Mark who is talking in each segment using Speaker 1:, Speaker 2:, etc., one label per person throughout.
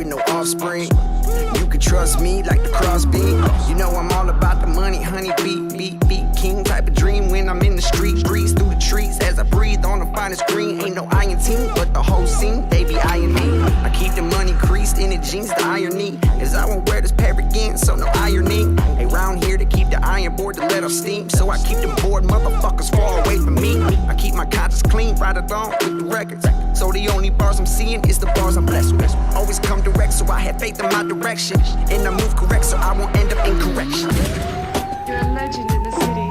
Speaker 1: with no offspring. You can trust me like the Crosby. You know I'm all about the money, honey, beat, king type of dream when I'm in the street. Breeze through the trees as I breathe on the finest green. Ain't no iron team, but the whole scene, they be eyeing me. I keep the money creased in the jeans, the irony is I won't wear this pair again, so no irony. Hey, round here to keep the iron board to let off steam, so I keep them bored motherfuckers far away from me. I keep my conscience clean, right along with the records, so the only bars I'm seeing is the bars I'm blessed with. Always come direct, so I have faith in my direction, and I move correct, so I won't end up in correction.
Speaker 2: You're a legend in the city.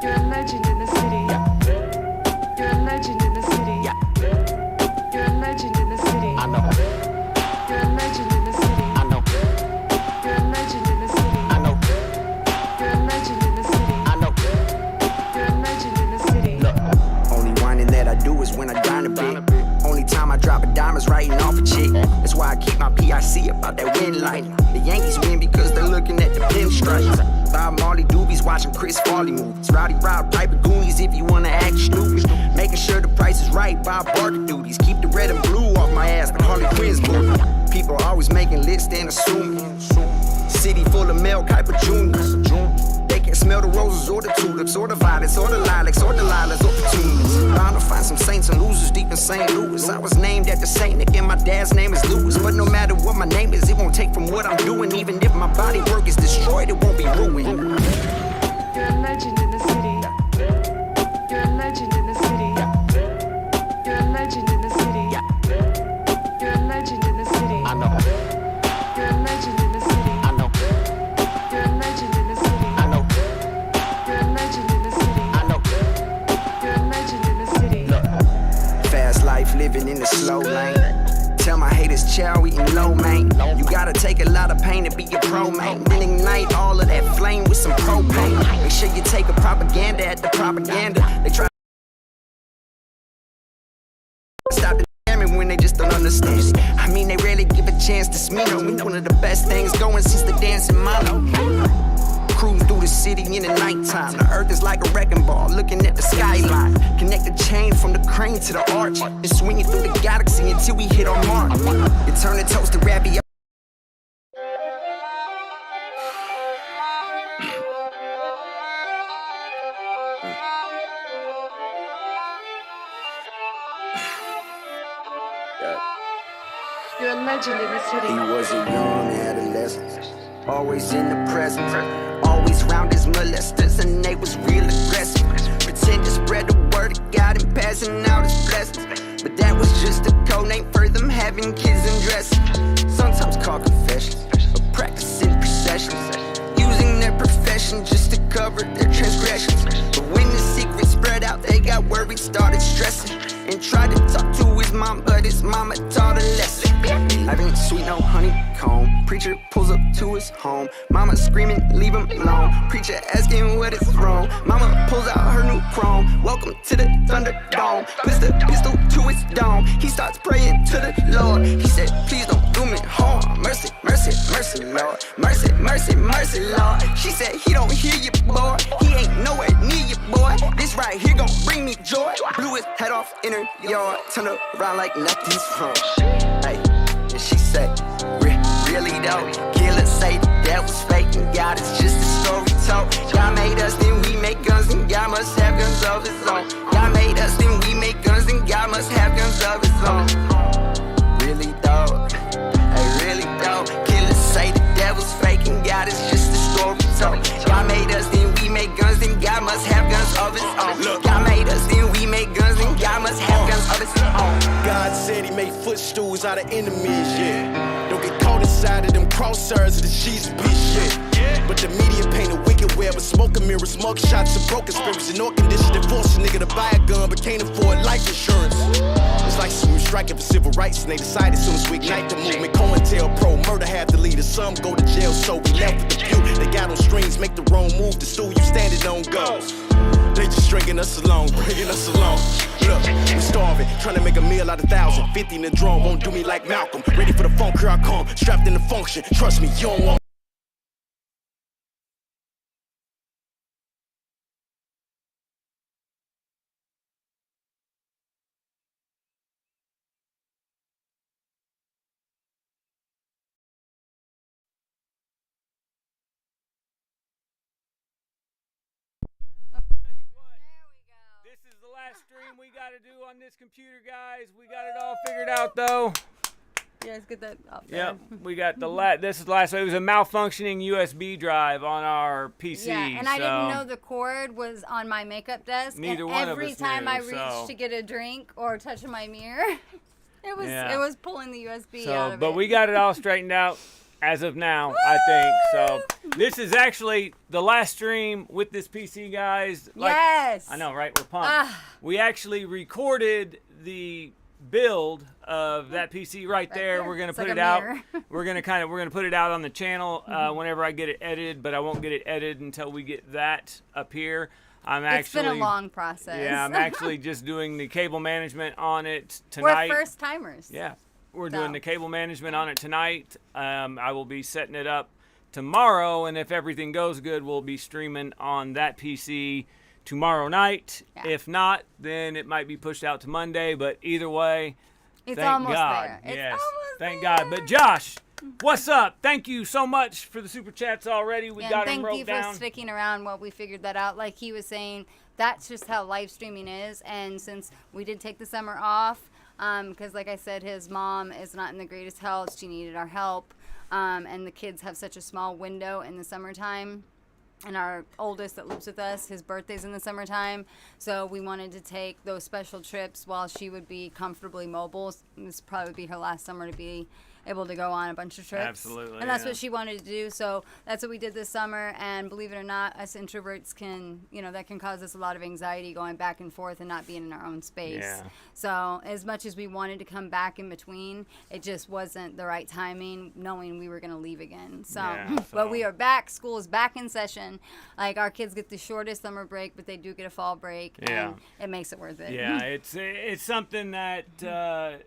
Speaker 2: You're a legend in the city. You're a legend in the city. You're a legend in the city.
Speaker 1: I know.
Speaker 2: You're a legend in the city.
Speaker 1: I know.
Speaker 2: You're a legend in the city.
Speaker 1: I know.
Speaker 2: You're a legend in the city.
Speaker 1: I know.
Speaker 2: You're a legend in the city.
Speaker 1: Look, only whining that I do is when I dine a bit. Only time I drop a dime is writing off a chick. That's why I keep my PIC about that win light. The Yankees win because they're looking at the pinstripes. Bob Marley doobies watching Chris Farley movies. Rowdy Rob type of Goonies if you wanna act stupid. Making sure the price is right, Bob Barker duties. Keep the red and blue off my ass, but Harley Quinn's movie. People are always making lists and assuming. City full of male type of juniors. They can smell the roses or the tulips or the violets or the lilacs or the lilacs or the tulips. Bound to find some saints and losers deep in St. Louis. I was named after Saint Nick and my dad's name is Louis. But no matter what my name is, it won't take from what I'm doing. Even if my body work is destroyed, it won't be ruined.
Speaker 2: You're a legend in the city. You're a legend in the city. You're a legend in the city. You're a legend in the city.
Speaker 1: I know.
Speaker 2: You're a legend in the city.
Speaker 1: I know.
Speaker 2: You're a legend in the city.
Speaker 1: I know.
Speaker 2: You're a legend in the city.
Speaker 1: I know.
Speaker 2: You're a legend in the city.
Speaker 1: Look, fast life living in the slow lane. Tell my haters, chow eating low, man. You gotta take a lot of pain to be a pro, man. Then ignite all of that flame with some propane. Make sure you take a propaganda at the propaganda. They try to stop the damage when they just don't understand it. I mean, they rarely give a chance to Smino. We one of the best things going since the dancing mono. Cruise through the city in the nighttime. The earth is like a wrecking ball, looking at the skyline. Connect the chain from the crane to the arch, and swinging through the galaxy until we hit our mark. You turn the toast to ravioli.
Speaker 2: You're a legend in the city.
Speaker 1: He was a young adolescent, always in the present, always round his molesters, and they was real aggressive. Pretend to spread the word of God and passing out his blessings, but that was just a code name for them having kids and dresses. Sometimes called confessions, or practicing processions, using their profession just to cover their transgressions. But when the secret spread out, they got worried, started stressing, and tried to talk to his mom, but his mama taught a lesson. Life ain't sweet, no honeycomb. Preacher pulls up to his home. Mama screaming, leave him alone. Preacher asking what is wrong. Mama pulls out her new chrome. Welcome to the Thunderdome. Puts the pistol to his dome. He starts praying to the Lord. He said, please don't do me harm. Mercy, mercy, mercy, Lord. Mercy, mercy, mercy, Lord. She said, he don't hear you, boy. He ain't nowhere near you, boy. This right here gon' bring me joy. Blew his head off in her yard. Turned around like nothing's wrong. Hey, and she said, really though, killers say that was fake and God is just a story told. God made us, then we make guns, and God must have guns of his own. God made us, then we make guns, and God must have guns of his own. Really though, hey, really though, killers say the devil's fake and God is just a story told. God made us, then we make guns, then God must have guns of his own. God made us, then we make guns, and God must have guns of his own.
Speaker 3: God said he made footstools out of enemies, yeah. Don't get caught inside of them crosshairs of the Jesus bitch, yeah. But the media paint a wicked web of smoke and mirrors, mug shots and broken spirits, and all conditions that force a nigga to buy a gun but can't afford life insurance. It's like some striking for civil rights, and they decided soon as we ignite the movement, COINTELPRO, murder half the leaders, some go to jail, so we left with the few. They got on strings, make the wrong move, the stool you standing on goes. They just stringing us along, bringing us along. Look, we starving, trying to make a meal out of 1,000. 50 in the drum, won't do me like Malcolm. Ready for the funk, here I come, strapped in the function. Trust me, you don't want
Speaker 4: last stream we got to do on this computer, guys. We got it all figured out, though.
Speaker 5: Yeah, let's get that up there.
Speaker 4: Yep, we got the this is the last. It was a malfunctioning USB drive on our PC.
Speaker 5: Yeah, and I didn't know the cord was on my makeup desk.
Speaker 4: Neither
Speaker 5: and
Speaker 4: one of
Speaker 5: every
Speaker 4: us
Speaker 5: time
Speaker 4: knew,
Speaker 5: I reached to get a drink or touch my mirror, it was pulling the USB out of it.
Speaker 4: But we got it all straightened out as of now, I think. So this is actually the last stream with this PC, guys.
Speaker 5: Yes.
Speaker 4: I know, right? We're pumped. We actually recorded the build of that PC right there. We're gonna put it out. We're gonna put it out on the channel whenever I get it edited, but I won't get it edited until we get that up here.
Speaker 5: It's been a long process.
Speaker 4: Yeah, I'm actually just doing the cable management on it tonight.
Speaker 5: We're first timers.
Speaker 4: Yeah, we're doing the cable management on it tonight. I will be setting it up tomorrow, and if everything goes good, we'll be streaming on that PC tomorrow night.
Speaker 5: Yeah.
Speaker 4: If not, then it might be pushed out to Monday, but either way,
Speaker 5: it's
Speaker 4: thank
Speaker 5: almost
Speaker 4: God.
Speaker 5: there. It's
Speaker 4: Yes,
Speaker 5: almost
Speaker 4: thank
Speaker 5: there.
Speaker 4: God. But Josh, what's up? Thank you so much for the super chats already. We got them wrote
Speaker 5: Thank you
Speaker 4: down.
Speaker 5: for sticking around while we figured that out. Like he was saying, that's just how live streaming is. And since we did take the summer off, because like I said, his mom is not in the greatest health. She needed our help. And the kids have such a small window in the summertime. And our oldest that lives with us, his birthday's in the summertime. So we wanted to take those special trips while she would be comfortably mobile. This would probably be her last summer to be able to go on a bunch of trips.
Speaker 4: Absolutely.
Speaker 5: And that's what she wanted to do. So that's what we did this summer. And believe it or not, us introverts can, that can cause us a lot of anxiety going back and forth and not being in our own space.
Speaker 4: Yeah.
Speaker 5: So as much as we wanted to come back in between, it just wasn't the right timing, knowing we were going to leave again. But we are back. School is back in session. Like our kids get the shortest summer break, but they do get a fall break.
Speaker 4: Yeah.
Speaker 5: And it makes it worth it.
Speaker 4: Yeah, it's something that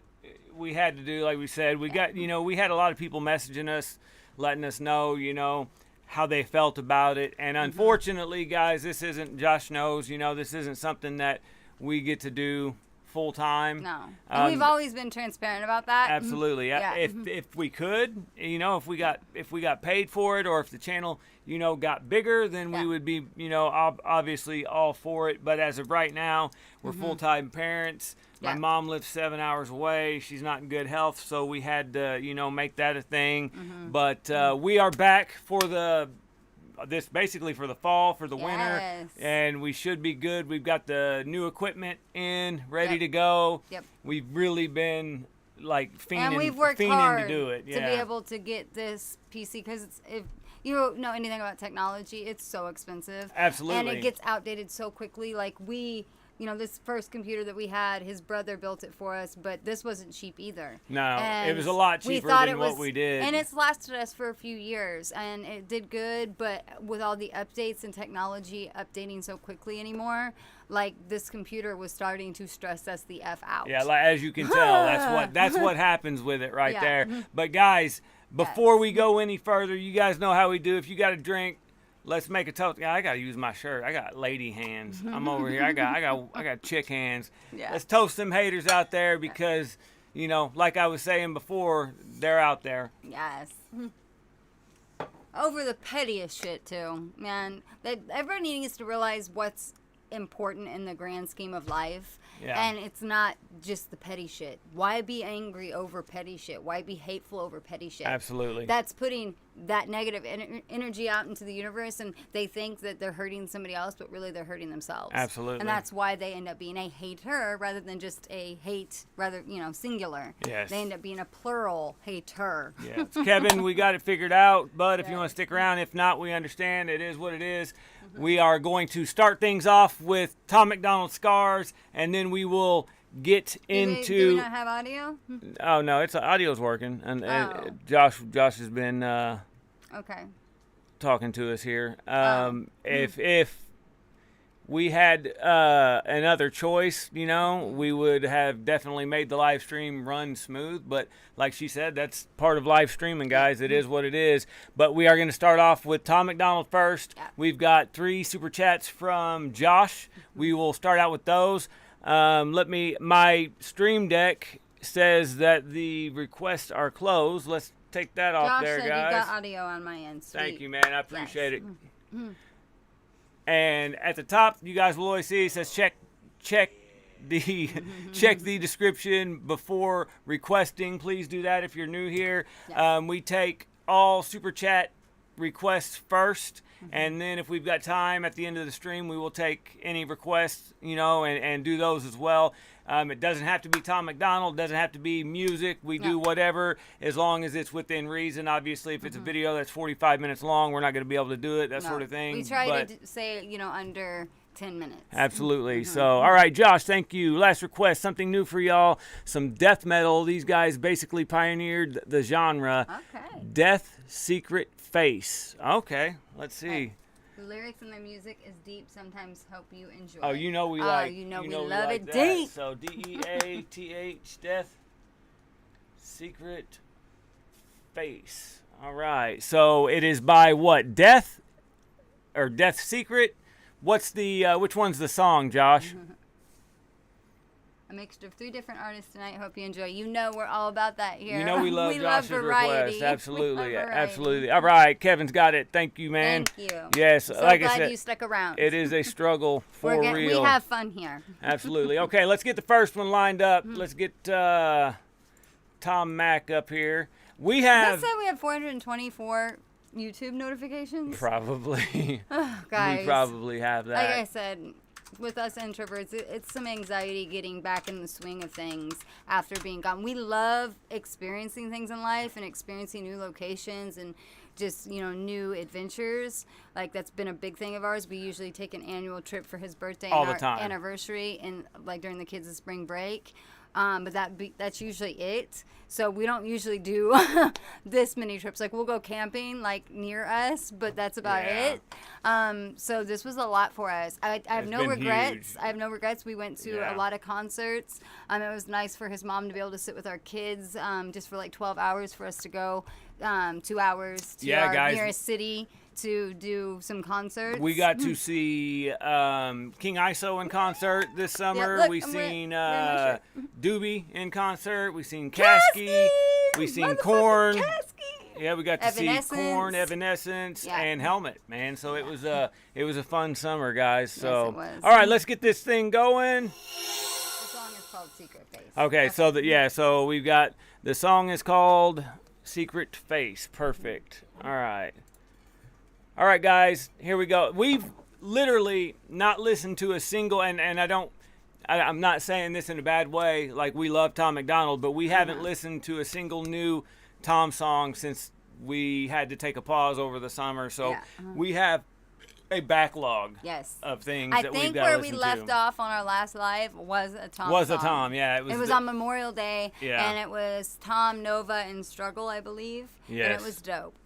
Speaker 4: we had to do. Like we said, we got we had a lot of people messaging us, letting us know how they felt about it. And unfortunately, guys, this isn't, Josh knows, this isn't something that we get to do full time.
Speaker 5: No, and we've always been transparent about that.
Speaker 4: Absolutely.
Speaker 5: Yeah.
Speaker 4: If we could, if we got paid for it, or if the channel got bigger, then we would be obviously all for it. But as of right now, we're full-time parents. My mom lives 7 hours away. She's not in good health, so we had to make that a thing. But we are back for basically for the fall, for the winter, and we should be good. We've got the new equipment ready to go.
Speaker 5: Yep.
Speaker 4: We've really been fiending,
Speaker 5: and we've worked hard
Speaker 4: to do it.
Speaker 5: to be able to get this PC, because if you don't know anything about technology, it's so expensive.
Speaker 4: Absolutely.
Speaker 5: And it gets outdated so quickly. Like this first computer that we had, his brother built it for us, but this wasn't cheap either.
Speaker 4: No,
Speaker 5: and
Speaker 4: it was a lot cheaper than what we did.
Speaker 5: And it's lasted us for a few years, and it did good, but with all the updates and technology updating so quickly anymore, this computer was starting to stress us the F out.
Speaker 4: Yeah, as you can tell, that's what happens with it right there. But guys, before we go any further, you guys know how we do. If you got a drink, let's make a toast. I gotta use my shirt. I got lady hands. I'm over here. I got chick hands.
Speaker 5: Yeah.
Speaker 4: Let's toast them haters out there, because like I was saying before, they're out there.
Speaker 5: Yes. Over the pettiest shit too, man. Everybody needs to realize what's important in the grand scheme of life.
Speaker 4: Yeah.
Speaker 5: And it's not just the petty shit. Why be angry over petty shit? Why be hateful over petty shit?
Speaker 4: Absolutely.
Speaker 5: That's putting that negative energy out into the universe, and they think that they're hurting somebody else, but really they're hurting themselves.
Speaker 4: Absolutely.
Speaker 5: And that's why they end up being a hater rather than just a hate, singular.
Speaker 4: Yes.
Speaker 5: They end up being a plural hater.
Speaker 4: Yes. Kevin, we got it figured out, but if you want to stick around, if not, we understand. It is what it is. We are going to start things off with Tom McDonald's Scars, and then we will get into...
Speaker 5: Do we not have audio?
Speaker 4: Oh, no, audio's working. And Josh has been
Speaker 5: Okay.
Speaker 4: talking to us here. If we had another choice, we would have definitely made the live stream run smooth. But like she said, that's part of live streaming, guys. It is what it is. But we are going to start off with Tom McDonald first.
Speaker 5: Yeah.
Speaker 4: We've got 3 super chats from Josh. We will start out with those. My stream deck says that the requests are closed. Let's take that off there,
Speaker 5: Josh said
Speaker 4: guys.
Speaker 5: you got audio on my end. Sweet.
Speaker 4: Thank you, man. I appreciate it. And at the top, you guys will always see it says check the check the description before requesting. Please do that if you're new here.
Speaker 5: Yes.
Speaker 4: We take all super chat requests first, and then if we've got time at the end of the stream, we will take any requests, and do those as well. It doesn't have to be Tom McDonald, it doesn't have to be music. We do whatever as long as it's within reason. Obviously, if it's a video that's 45 minutes long, we're not going to be able to do it, that sort of thing.
Speaker 5: We try to say, under 10 minutes.
Speaker 4: Absolutely. So, all right, Josh, thank you. Last request, something new for y'all. Some death metal. These guys basically pioneered the genre.
Speaker 5: Okay.
Speaker 4: Death Secret Face. Okay, let's see.
Speaker 5: Hey, the lyrics and the music is deep. Sometimes help you enjoy.
Speaker 4: Oh, we like.
Speaker 5: we
Speaker 4: we
Speaker 5: love
Speaker 4: like
Speaker 5: it
Speaker 4: that.
Speaker 5: deep.
Speaker 4: So DEATH, Death Secret Face. All right. So it is by what? Death or Death Secret? What's the which one's the song, Josh?
Speaker 5: A mixture of 3 different artists tonight. Hope you enjoy. We're all about that here.
Speaker 4: We love Josh's
Speaker 5: variety.
Speaker 4: request. Absolutely.
Speaker 5: We love variety.
Speaker 4: Absolutely. All right, Kevin's got it. Thank you, man.
Speaker 5: Thank you.
Speaker 4: Yes,
Speaker 5: So
Speaker 4: like I
Speaker 5: glad
Speaker 4: said,
Speaker 5: you stuck around.
Speaker 4: it is a struggle for real.
Speaker 5: We have fun here.
Speaker 4: Absolutely. Okay, let's get the first one lined up. Let's get Tom Mack up here. We have...
Speaker 5: Does that say we have 424 YouTube notifications?
Speaker 4: Probably.
Speaker 5: Oh, guys.
Speaker 4: We probably have that.
Speaker 5: Like I said, with us introverts, it's some anxiety getting back in the swing of things after being gone. We love experiencing things in life and experiencing new locations and just, new adventures. Like, that's been a big thing of ours. We usually take an annual trip for his birthday
Speaker 4: All
Speaker 5: and
Speaker 4: the
Speaker 5: our
Speaker 4: time.
Speaker 5: anniversary and, like, during the kids' spring break. But that's usually it. So we don't usually do this many trips. Like, we'll go camping, like, near us, but that's about it. So this was a lot for us. I have no regrets.
Speaker 4: Huge.
Speaker 5: I have no regrets. We went to a lot of concerts. It was nice for his mom to be able to sit with our kids just for, like, 12 hours for us to go 2 hours to our
Speaker 4: guys.
Speaker 5: nearest city to do some concerts.
Speaker 4: We got to see King ISO in concert this summer.
Speaker 5: look,
Speaker 4: we
Speaker 5: I'm
Speaker 4: seen
Speaker 5: wearing my
Speaker 4: Doobie in concert. We seen Kasky. We seen Korn. Yeah, we got to see Korn, Evanescence, and Helmet, man. So it was a fun summer, guys. So
Speaker 5: Yes, it was.
Speaker 4: all right, let's get this thing going.
Speaker 5: The song is called Secret Face.
Speaker 4: Okay, so we've got the song is called Secret Face. Perfect. All right, guys, here we go. We've literally not listened to a single, and I'm not saying this in a bad way, like we love Tom McDonald, but we haven't listened to a single new Tom song since we had to take a pause over the summer. So we have a backlog of things that we've got to listen to.
Speaker 5: I think where we left off on our last live was a Tom song. It was on Memorial Day, and it was Tom, Nova, and Struggle, I believe.
Speaker 4: Yes.
Speaker 5: And it was dope.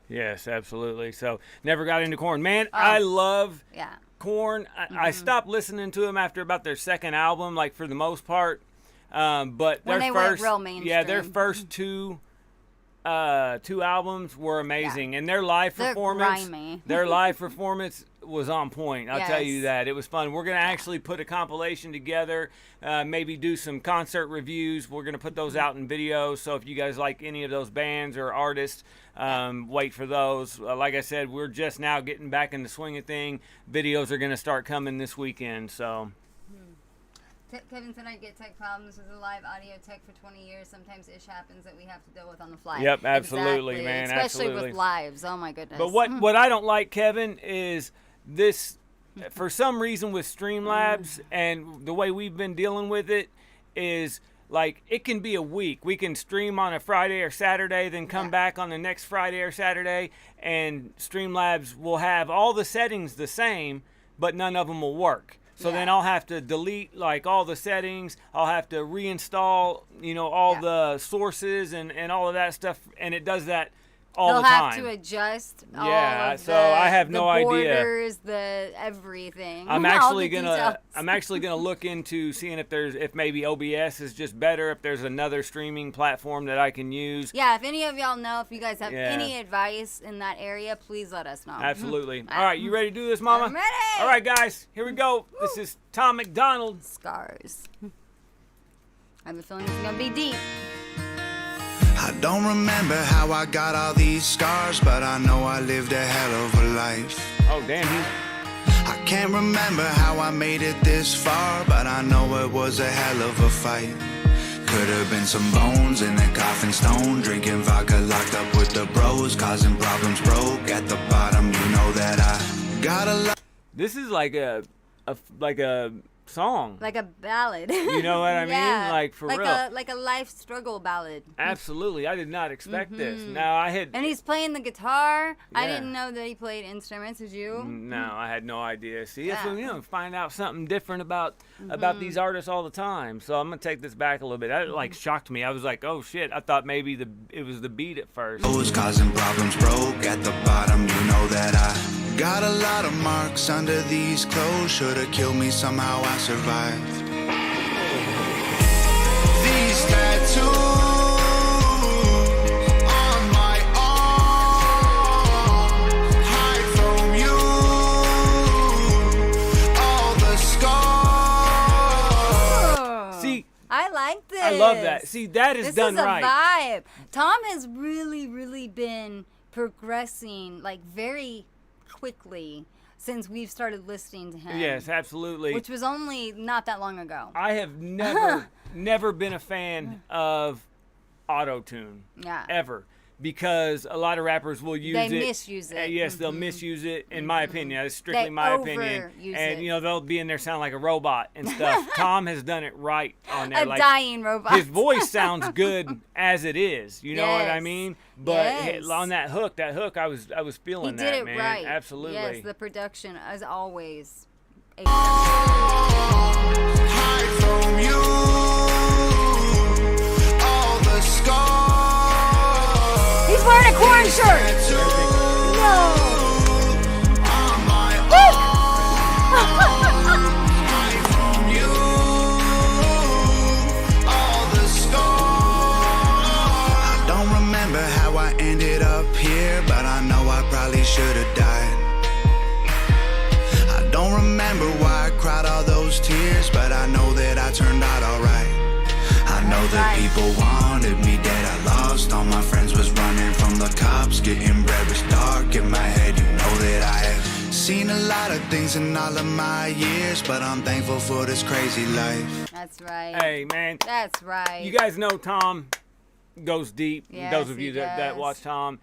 Speaker 4: Yes, absolutely. So never got into Korn. Man, I love Korn. I stopped listening to them after about their second album, like for the most part. But
Speaker 5: when they went real mainstream.
Speaker 4: their first two albums were amazing, and their live performance, was on point. I'll tell you that. It was fun. We're gonna actually put a compilation together, maybe do some concert reviews. We're gonna put those out in videos. So if you guys like any of those bands or artists, wait for those. Like I said, we're just now getting back in the swing of thing. Videos are gonna start coming this weekend. So.
Speaker 5: Kevin said I get tech problems with the live audio tech for 20 years. Sometimes ish happens that we have to deal with on the fly.
Speaker 4: Yep, absolutely, man.
Speaker 5: Especially with lives. Oh, my goodness.
Speaker 4: But what I don't like, Kevin, is this, for some reason with Streamlabs and the way we've been dealing with it is, like, it can be a week. We can stream on a Friday or Saturday, then come back on the next Friday or Saturday, and Streamlabs will have all the settings the same, but none of them will work. So then I'll have to delete, like, all the settings. I'll have to reinstall, all the sources and all of that stuff. And it does that all the time.
Speaker 5: They'll have to adjust all of
Speaker 4: so I have no idea.
Speaker 5: The borders, the everything.
Speaker 4: I'm actually gonna look into seeing if maybe OBS is just better, if there's another streaming platform that I can use.
Speaker 5: Yeah, if any of y'all know, if you guys have any advice in that area, please let us know.
Speaker 4: Absolutely. All right, you ready to do this, Mama?
Speaker 5: I'm ready.
Speaker 4: All right, guys, here we go. Woo. This is Tom McDonald.
Speaker 5: Scars. I have a feeling it's gonna be deep.
Speaker 6: I don't remember how I got all these scars, but I know I lived a hell of a life.
Speaker 4: Oh, damn.
Speaker 6: I Can't remember how I made it this far, but I know it was a hell of a fight. Could have been some bones in a coffin stone, drinking vodka, locked up with the bros, causing problems, broke at the bottom. You know that I got a lot.
Speaker 4: This is like a song.
Speaker 5: Like a ballad.
Speaker 4: You know what I
Speaker 5: Yeah.
Speaker 4: mean? Like, for real.
Speaker 5: Like a life struggle ballad.
Speaker 4: Absolutely. I did not expect this. Now, I had...
Speaker 5: And he's playing the guitar. I
Speaker 4: Yeah.
Speaker 5: didn't know that he played instruments. Did you?
Speaker 4: No, I had no idea. See, that's
Speaker 5: Yeah.
Speaker 4: when, find out something different about these artists all the time. So I'm gonna take this back a little bit. That like shocked me. I was like, oh shit. I thought maybe it was the beat at first.
Speaker 6: Was causing problems, broke at the bottom. You know that I got a lot of marks under these clothes. Should've killed me, somehow I survived. These tattoos on my arm hide from you all the scars.
Speaker 4: See,
Speaker 5: I like this.
Speaker 4: I love that. See, that is
Speaker 5: This
Speaker 4: done
Speaker 5: is a
Speaker 4: right.
Speaker 5: vibe. Tom has really, really been progressing like very quickly since we've started listening to him.
Speaker 4: Yes, absolutely.
Speaker 5: Which was only not that long ago.
Speaker 4: I have never been a fan of auto-tune.
Speaker 5: Yeah.
Speaker 4: Ever. Because a lot of rappers will use
Speaker 5: They
Speaker 4: it.
Speaker 5: misuse it.
Speaker 4: Yes, they'll misuse it, in my opinion. That's strictly
Speaker 5: They
Speaker 4: my opinion.
Speaker 5: overuse
Speaker 4: And,
Speaker 5: it.
Speaker 4: they'll be in there sounding like a robot and stuff. Tom has done it right on there.
Speaker 5: A dying robot.
Speaker 4: His voice sounds good as it is. You know what I
Speaker 5: Yes.
Speaker 4: mean? But
Speaker 5: Yes.
Speaker 4: on that hook, I was feeling
Speaker 5: He
Speaker 4: that,
Speaker 5: did it
Speaker 4: man.
Speaker 5: right.
Speaker 4: Absolutely.
Speaker 5: Yes, the production, as always.
Speaker 6: Hide from you all the scars.
Speaker 5: He's wearing a corn shirt. No.
Speaker 6: On my hide from you all the scars. I don't remember how I ended up here, but I know I probably should have died. I don't remember why I cried all those tears, but I know that I turned out alright. I know that people wanted me dead. I lost all my friends, was running from the cops. Getting bread was dark in my head. You know that I have seen a lot of things in all of my years, but I'm thankful for this crazy life.
Speaker 5: That's right.
Speaker 4: Hey, man.
Speaker 5: That's right.
Speaker 4: You guys know Tom goes deep.
Speaker 5: Yes,
Speaker 4: Those of
Speaker 5: he
Speaker 4: you that
Speaker 5: does.
Speaker 4: watch Tom.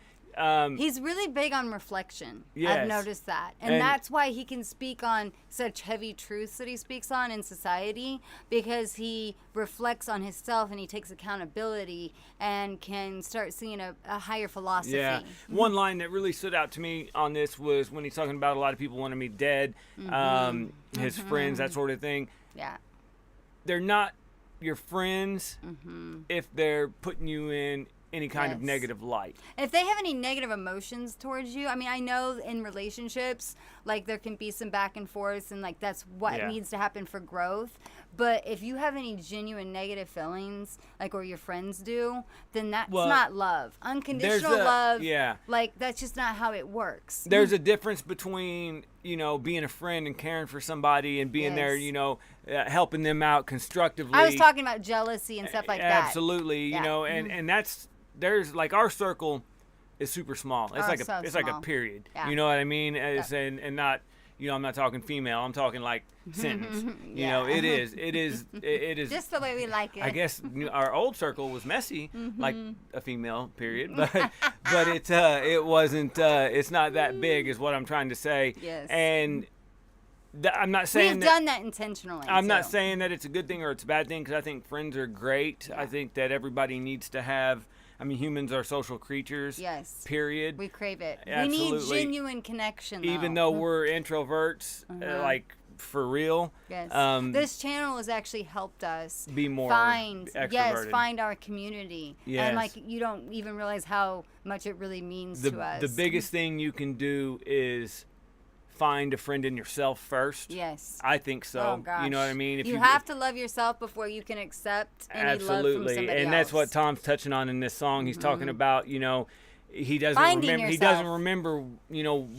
Speaker 5: He's really big on reflection.
Speaker 4: Yes.
Speaker 5: I've noticed that. And that's why he can speak on such heavy truths that he speaks on in society, because he reflects on himself and he takes accountability and can start seeing a higher philosophy.
Speaker 4: Yeah. One line that really stood out to me on this was when he's talking about a lot of people wanting me dead, his friends, that sort of thing.
Speaker 5: Yeah.
Speaker 4: They're not your friends if they're putting you in any kind of
Speaker 5: Yes.
Speaker 4: negative light.
Speaker 5: If they have any negative emotions towards you, I mean, I know in relationships, like there can be some back and forth, and like that's what
Speaker 4: Yeah.
Speaker 5: needs to happen for growth. But if you have any genuine negative feelings, like or your friends do, then that's
Speaker 4: Well,
Speaker 5: not love. Unconditional love,
Speaker 4: yeah.
Speaker 5: like that's just not how it works.
Speaker 4: There's a difference between, being a friend and caring for somebody and being there,
Speaker 5: Yes.
Speaker 4: helping them out constructively.
Speaker 5: I was talking about jealousy and stuff like that.
Speaker 4: Absolutely,
Speaker 5: Yeah.
Speaker 4: and there's like our circle is super small. It's
Speaker 5: Ours
Speaker 4: like
Speaker 5: so
Speaker 4: it's like a
Speaker 5: small.
Speaker 4: period.
Speaker 5: Yeah.
Speaker 4: You know what I mean? It's, and not, I'm not talking female. I'm talking like sentence.
Speaker 5: Yeah.
Speaker 4: It is
Speaker 5: Just the way we like it.
Speaker 4: I guess our old circle was messy, like a female period, but it wasn't. It's not that big, is what I'm trying to say.
Speaker 5: Yes.
Speaker 4: And I'm not saying
Speaker 5: We've
Speaker 4: that,
Speaker 5: done that intentionally.
Speaker 4: I'm not
Speaker 5: too.
Speaker 4: saying that it's a good thing or it's a bad thing, because I think friends are great. I think that everybody needs to have. I mean, humans are social creatures.
Speaker 5: Yes.
Speaker 4: Period.
Speaker 5: We crave it. We
Speaker 4: Absolutely.
Speaker 5: need genuine connection.
Speaker 4: Even though we're introverts, like for real.
Speaker 5: Yes.
Speaker 4: This
Speaker 5: channel has actually helped us
Speaker 4: be more
Speaker 5: find
Speaker 4: extroverted.
Speaker 5: find our community.
Speaker 4: Yes.
Speaker 5: And like you don't even realize how much it really means to us.
Speaker 4: The biggest thing you can do is find a friend in yourself first.
Speaker 5: Yes.
Speaker 4: I think so.
Speaker 5: Oh gosh.
Speaker 4: You know what I mean? If
Speaker 5: you have to love yourself before you can accept any love from
Speaker 4: absolutely,
Speaker 5: somebody
Speaker 4: and that's what
Speaker 5: else.
Speaker 4: Tom's touching on in this song. He's talking about, he doesn't
Speaker 5: Finding
Speaker 4: remember. He
Speaker 5: yourself.
Speaker 4: doesn't remember,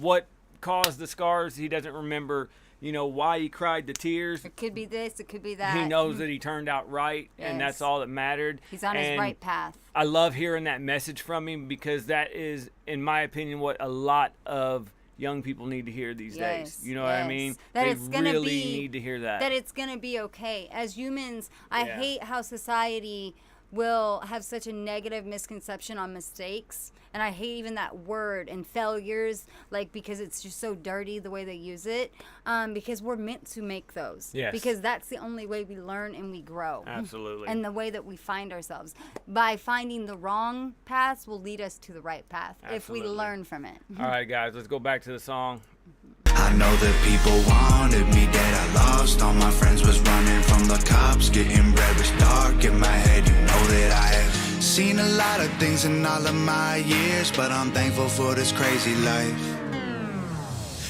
Speaker 4: what caused the scars. He doesn't remember, why he cried the tears.
Speaker 5: It could be this, it could be that.
Speaker 4: He knows that he turned out right, and that's
Speaker 5: Yes.
Speaker 4: all that mattered.
Speaker 5: He's on his
Speaker 4: And
Speaker 5: right path.
Speaker 4: I love hearing that message from him, because that is, in my opinion, what a lot of young people need to hear these
Speaker 5: Yes,
Speaker 4: days. You know what I
Speaker 5: yes.
Speaker 4: mean?
Speaker 5: That
Speaker 4: They
Speaker 5: it's gonna
Speaker 4: really
Speaker 5: be-
Speaker 4: need to hear that.
Speaker 5: That it's going to be okay. As humans, I
Speaker 4: Yeah.
Speaker 5: hate how society will have such a negative misconception on mistakes. And I hate even that word and failures, like, because it's just so dirty the way they use it. Because we're meant to make those.
Speaker 4: Yes.
Speaker 5: Because that's the only way we learn and we grow.
Speaker 4: Absolutely.
Speaker 5: And the way that we find ourselves. By finding the wrong paths will lead us to the right path if we
Speaker 4: Absolutely.
Speaker 5: learn from it.
Speaker 4: All right, guys, let's go back to the song.
Speaker 6: I know that people wanted me dead. I lost all my friends, was running from the cops. Getting bread was dark in my head. You know that I have seen a lot of things in all of my years, but I'm thankful for this crazy life.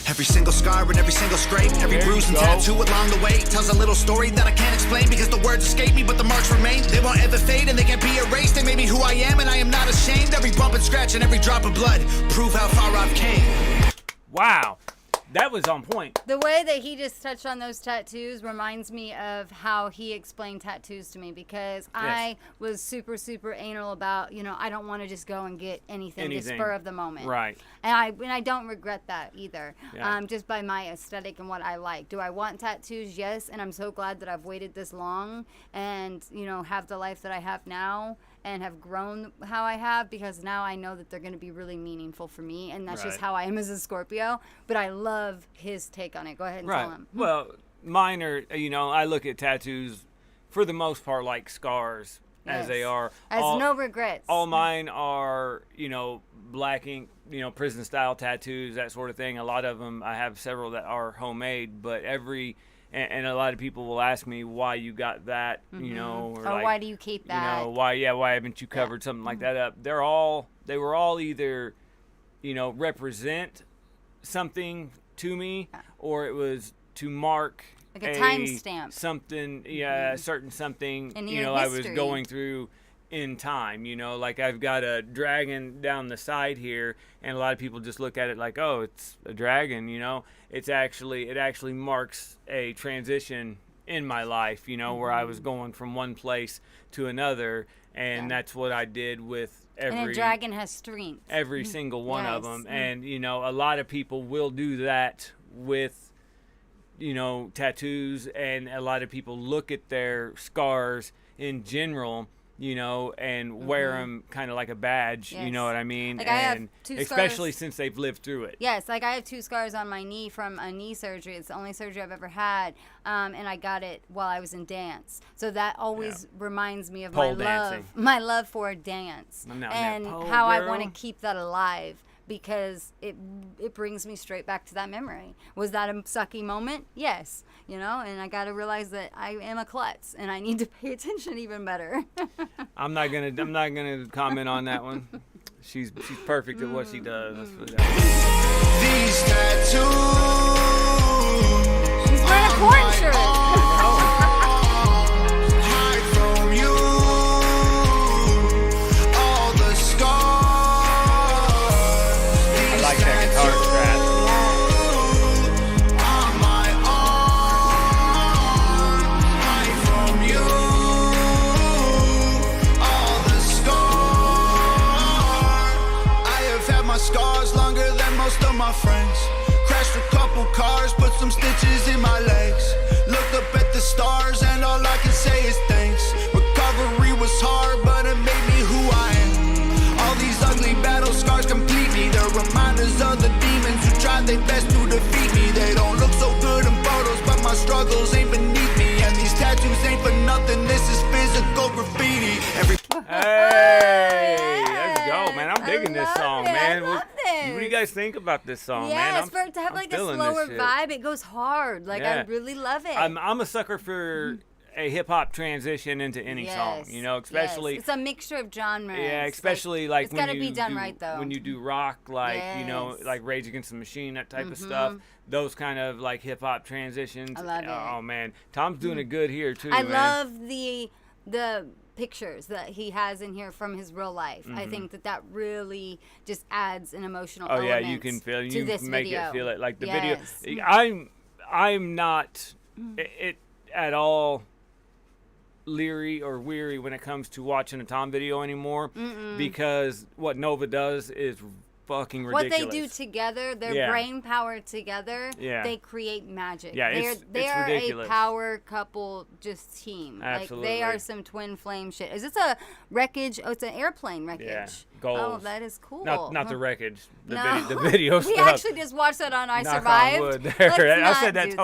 Speaker 6: Every single scar and every single scrape, every
Speaker 4: There
Speaker 6: bruise
Speaker 4: you
Speaker 6: and
Speaker 4: go.
Speaker 6: tattoo along the way tells a little story that I can't explain because the words escape me, but the marks remain. They won't ever fade and they can't be erased. They made me who I am and I am not ashamed. Every bump and scratch and every drop of blood prove how far I've came.
Speaker 4: Wow. That was on point.
Speaker 5: The way that he just touched on those tattoos reminds me of how he explained tattoos to me, because I was super, super anal about, I don't want to just go and get anything, just spur of the moment.
Speaker 4: Right.
Speaker 5: And I don't regret that either,
Speaker 4: Yeah.
Speaker 5: just by my aesthetic and what I like. Do I want tattoos? Yes, and I'm so glad that I've waited this long and, have the life that I have now and have grown how I have, because now I know that they're going to be really meaningful for me, and that's just
Speaker 4: Right.
Speaker 5: how I am as a Scorpio. But I love his take on it. Go ahead and tell him.
Speaker 4: Well, mine are, I look at tattoos for the most part like scars as they
Speaker 5: Yes.
Speaker 4: are.
Speaker 5: As no regrets.
Speaker 4: All mine are, black ink, prison style tattoos, that sort of thing. A lot of them, I have several that are homemade, but and a lot of people will ask me why you got that, or like,
Speaker 5: why do you keep that?
Speaker 4: why haven't you covered something like that up? They were all either, represent something to me, or it was to mark
Speaker 5: Like a timestamp.
Speaker 4: something, a certain something,
Speaker 5: In your
Speaker 4: I was
Speaker 5: history.
Speaker 4: going through in time, like I've got a dragon down the side here, and a lot of people just look at it like, oh, it's a dragon, it actually marks a transition in my life, where I was going from one place to another, and that's what I did with
Speaker 5: and a dragon has strength.
Speaker 4: every single one of
Speaker 5: Yes.
Speaker 4: them. And a lot of people will do that with tattoos, and a lot of people look at their scars in general, and wear them kind of like a badge. You know
Speaker 5: Yes.
Speaker 4: what I mean?
Speaker 5: Like, I have
Speaker 4: and
Speaker 5: 2
Speaker 4: especially
Speaker 5: scars.
Speaker 4: since they've lived through it.
Speaker 5: Yes, like I have 2 scars on my knee from a knee surgery. It's the only surgery I've ever had, and I got it while I was in dance. So that always reminds me of
Speaker 4: Pole dancing.
Speaker 5: my love for dance,
Speaker 4: I'm not
Speaker 5: and
Speaker 4: that pole
Speaker 5: how I want to
Speaker 4: girl.
Speaker 5: keep that alive, because it brings me straight back to that memory. Was that a sucky moment? Yes, and I got to realize that I am a klutz and I need to pay attention even better.
Speaker 4: I'm not gonna comment on that one. She's perfect at what she does. Let's put it that way.
Speaker 6: These tattoos.
Speaker 5: He's wearing a corn shirt.
Speaker 6: Hide from you. All the scars.
Speaker 4: I like that guitar strap.
Speaker 6: On my arm. Hide from you. All the scars. I have had my scars longer than most of my friends. Crashed a couple cars, put some stitches in my legs. Looked up at the stars and all I can say is thanks. Recovery was hard, but it made me who I am. All these ugly battle scars complete me. They're reminders of the demons who tried their best to defeat me. They don't look so good in photos, but my struggles ain't beneath me. And these tattoos ain't for nothing, this is physical graffiti.
Speaker 4: Hey, let's go, man. I'm digging this
Speaker 5: love
Speaker 4: song,
Speaker 5: it. I
Speaker 4: man.
Speaker 5: love
Speaker 4: What do you
Speaker 5: this.
Speaker 4: guys think about this song, man?
Speaker 5: Yes, for it to have
Speaker 4: I'm
Speaker 5: like a
Speaker 4: feeling this
Speaker 5: slower
Speaker 4: shit.
Speaker 5: vibe, it goes hard. Like, I
Speaker 4: Yeah.
Speaker 5: really love it.
Speaker 4: I'm a sucker for a hip hop transition into any song, especially.
Speaker 5: It's a mixture of genres.
Speaker 4: Yeah, especially like
Speaker 5: it's
Speaker 4: when
Speaker 5: gotta
Speaker 4: you
Speaker 5: be done
Speaker 4: do,
Speaker 5: right, though.
Speaker 4: when you do rock, like
Speaker 5: Yes.
Speaker 4: like Rage Against the Machine, that type of stuff. Those kind of like hip hop transitions.
Speaker 5: I love it.
Speaker 4: Oh man, Tom's doing it good here too.
Speaker 5: I
Speaker 4: man.
Speaker 5: love the pictures that he has in here from his real life. I think that really just adds an emotional
Speaker 4: Oh yeah,
Speaker 5: element
Speaker 4: you can feel.
Speaker 5: to
Speaker 4: You
Speaker 5: this
Speaker 4: make
Speaker 5: video.
Speaker 4: it feel it like the
Speaker 5: Yes.
Speaker 4: video. I'm not it at all leery or weary when it comes to watching a Tom video anymore, because what Nova does is fucking
Speaker 5: What
Speaker 4: ridiculous.
Speaker 5: they do together, their
Speaker 4: Yeah.
Speaker 5: brain power together,
Speaker 4: Yeah.
Speaker 5: they create magic.
Speaker 4: Yeah,
Speaker 5: they
Speaker 4: it's
Speaker 5: are
Speaker 4: ridiculous.
Speaker 5: a power couple, just team.
Speaker 4: Absolutely.
Speaker 5: Like they are some twin flame shit. Is this a wreckage? Oh, it's an airplane wreckage.
Speaker 4: Yeah,
Speaker 5: Oh,
Speaker 4: goals.
Speaker 5: that is cool.
Speaker 4: Not the wreckage. The,
Speaker 5: No.
Speaker 4: the video
Speaker 5: We
Speaker 4: stuff.
Speaker 5: actually just watched that on I
Speaker 4: Knock on
Speaker 5: Survived.
Speaker 4: wood there.
Speaker 5: Let's
Speaker 4: I
Speaker 5: not
Speaker 4: said that
Speaker 5: do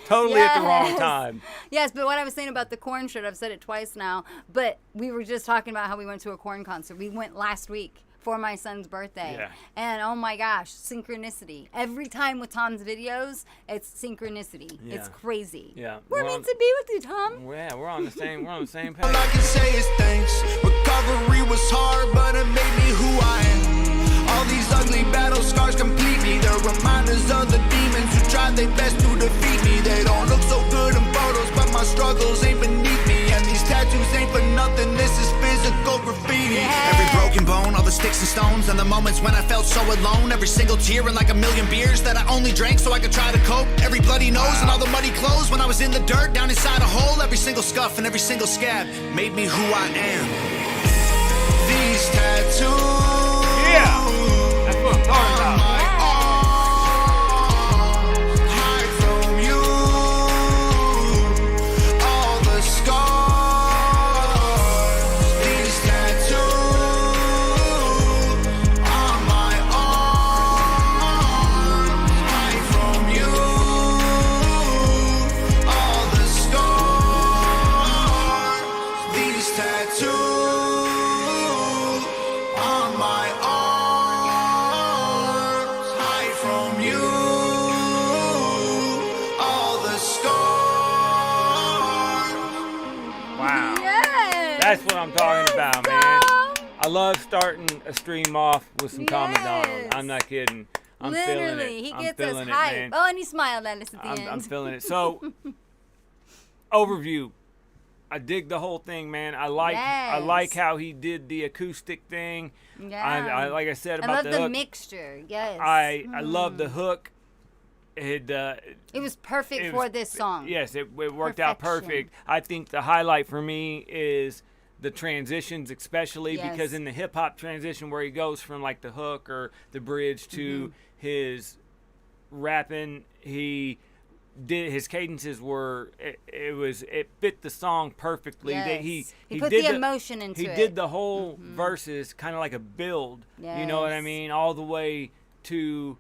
Speaker 4: totally at the wrong
Speaker 5: Yes.
Speaker 4: time.
Speaker 5: Yes, but what I was saying about the corn shirt, I've said it twice now, but we were just talking about how we went to a corn concert. We went last week for my son's birthday.
Speaker 4: Yeah.
Speaker 5: And oh my gosh, synchronicity. Every time with Tom's videos, it's synchronicity.
Speaker 4: Yeah.
Speaker 5: It's crazy.
Speaker 4: Yeah.
Speaker 5: We're
Speaker 4: Well,
Speaker 5: meant to be with you, Tom.
Speaker 4: Yeah, we're on the same page.
Speaker 6: All I can say is thanks. Recovery was hard, but it made me who I am. All these ugly battle scars complete me. They're reminders of the demons who tried their best to defeat me. They don't look so good in photos, but my struggles ain't beneath me. And these tattoos ain't for nothing. This is physical graffiti. Every broken bone, all the sticks and stones, and the moments when I felt so alone. Every single tear and like a million beers that I only drank so I could try to cope. Every bloody nose and all the muddy clothes when I was in the dirt down inside a hole. Every single scuff and every single scab made me who I am. These tattoos.
Speaker 4: Yeah. That's what I'm talking about.
Speaker 6: Hide from you. All the scars. These tattoos on my arm. Hide from you. All the scars. These tattoos on my arms. Hide from you. All the scars.
Speaker 4: Wow.
Speaker 5: Yes.
Speaker 4: That's what I'm talking about, man.
Speaker 5: Tom.
Speaker 4: I love starting a stream off with some Tom McDonald.
Speaker 5: Yes.
Speaker 4: I'm not kidding. I'm feeling
Speaker 5: Literally,
Speaker 4: it.
Speaker 5: he
Speaker 4: I'm
Speaker 5: gets us
Speaker 4: feeling it,
Speaker 5: hype.
Speaker 4: man.
Speaker 5: Oh, and he smiled at us at the
Speaker 4: I'm
Speaker 5: end.
Speaker 4: feeling it. So, overview. I dig the whole thing, man. I like
Speaker 5: Yes.
Speaker 4: how he did the acoustic thing.
Speaker 5: Yeah.
Speaker 4: I like I said
Speaker 5: I
Speaker 4: about
Speaker 5: love
Speaker 4: the
Speaker 5: the
Speaker 4: hook.
Speaker 5: mixture. Yes.
Speaker 4: I love the hook. It
Speaker 5: was perfect
Speaker 4: it
Speaker 5: for
Speaker 4: was-
Speaker 5: this song.
Speaker 4: Yes, it worked out
Speaker 5: Perfection.
Speaker 4: perfect. I think the highlight for me is the transitions, especially
Speaker 5: Yes.
Speaker 4: because in the hip hop transition where he goes from like the hook or the bridge to his rapping, he did his cadences were it fit the song perfectly.
Speaker 5: Yes.
Speaker 4: He
Speaker 5: put
Speaker 4: did
Speaker 5: the emotion into
Speaker 4: he
Speaker 5: it.
Speaker 4: did the whole verses kind of like a build. You know what I
Speaker 5: Yes.
Speaker 4: mean? All the way to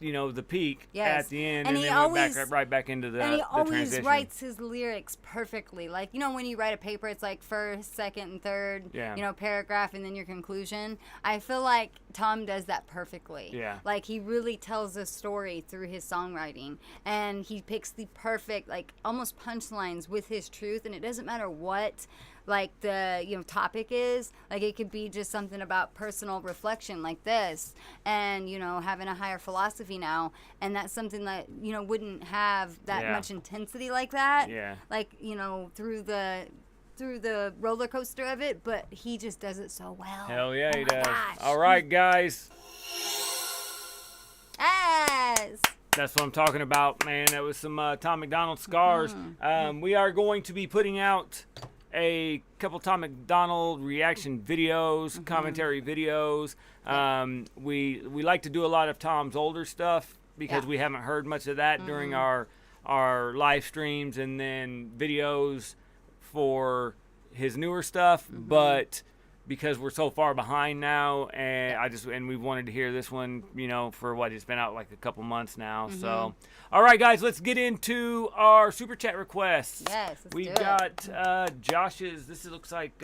Speaker 4: the peak
Speaker 5: Yes.
Speaker 4: at the end,
Speaker 5: And
Speaker 4: and,
Speaker 5: he
Speaker 4: then went
Speaker 5: always-
Speaker 4: back right back into the
Speaker 5: And he
Speaker 4: the
Speaker 5: always
Speaker 4: transition.
Speaker 5: writes his lyrics perfectly. Like, when you write a paper, it's like first, second, and third,
Speaker 4: Yeah.
Speaker 5: paragraph, and then your conclusion. I feel like Tom does that perfectly.
Speaker 4: Yeah.
Speaker 5: Like, he really tells a story through his songwriting. And he picks the perfect, like, almost punchlines with his truth. And it doesn't matter what, like, the, topic is. Like, it could be just something about personal reflection like this. And, having a higher philosophy now. And that's something that, wouldn't have that
Speaker 4: Yeah.
Speaker 5: much intensity like that.
Speaker 4: Yeah.
Speaker 5: Like, through the roller coaster of it, but he just does it so well.
Speaker 4: Hell yeah,
Speaker 5: Oh
Speaker 4: he
Speaker 5: my
Speaker 4: does.
Speaker 5: gosh.
Speaker 4: All right, guys.
Speaker 5: Yes.
Speaker 4: That's what I'm talking about, man. That was some Tom McDonald scars. We are going to be putting out a couple Tom McDonald reaction videos, commentary videos. We like to do a lot of Tom's older stuff because
Speaker 5: Yeah.
Speaker 4: we haven't heard much of that during our live streams, and then videos for his newer stuff. But because we're so far behind now, and we wanted to hear this one, for what, it's been out like a couple months now. So, all right, guys, let's get into our super chat requests.
Speaker 5: Yes, let's
Speaker 4: We
Speaker 5: do it.
Speaker 4: got Josh's. Looks like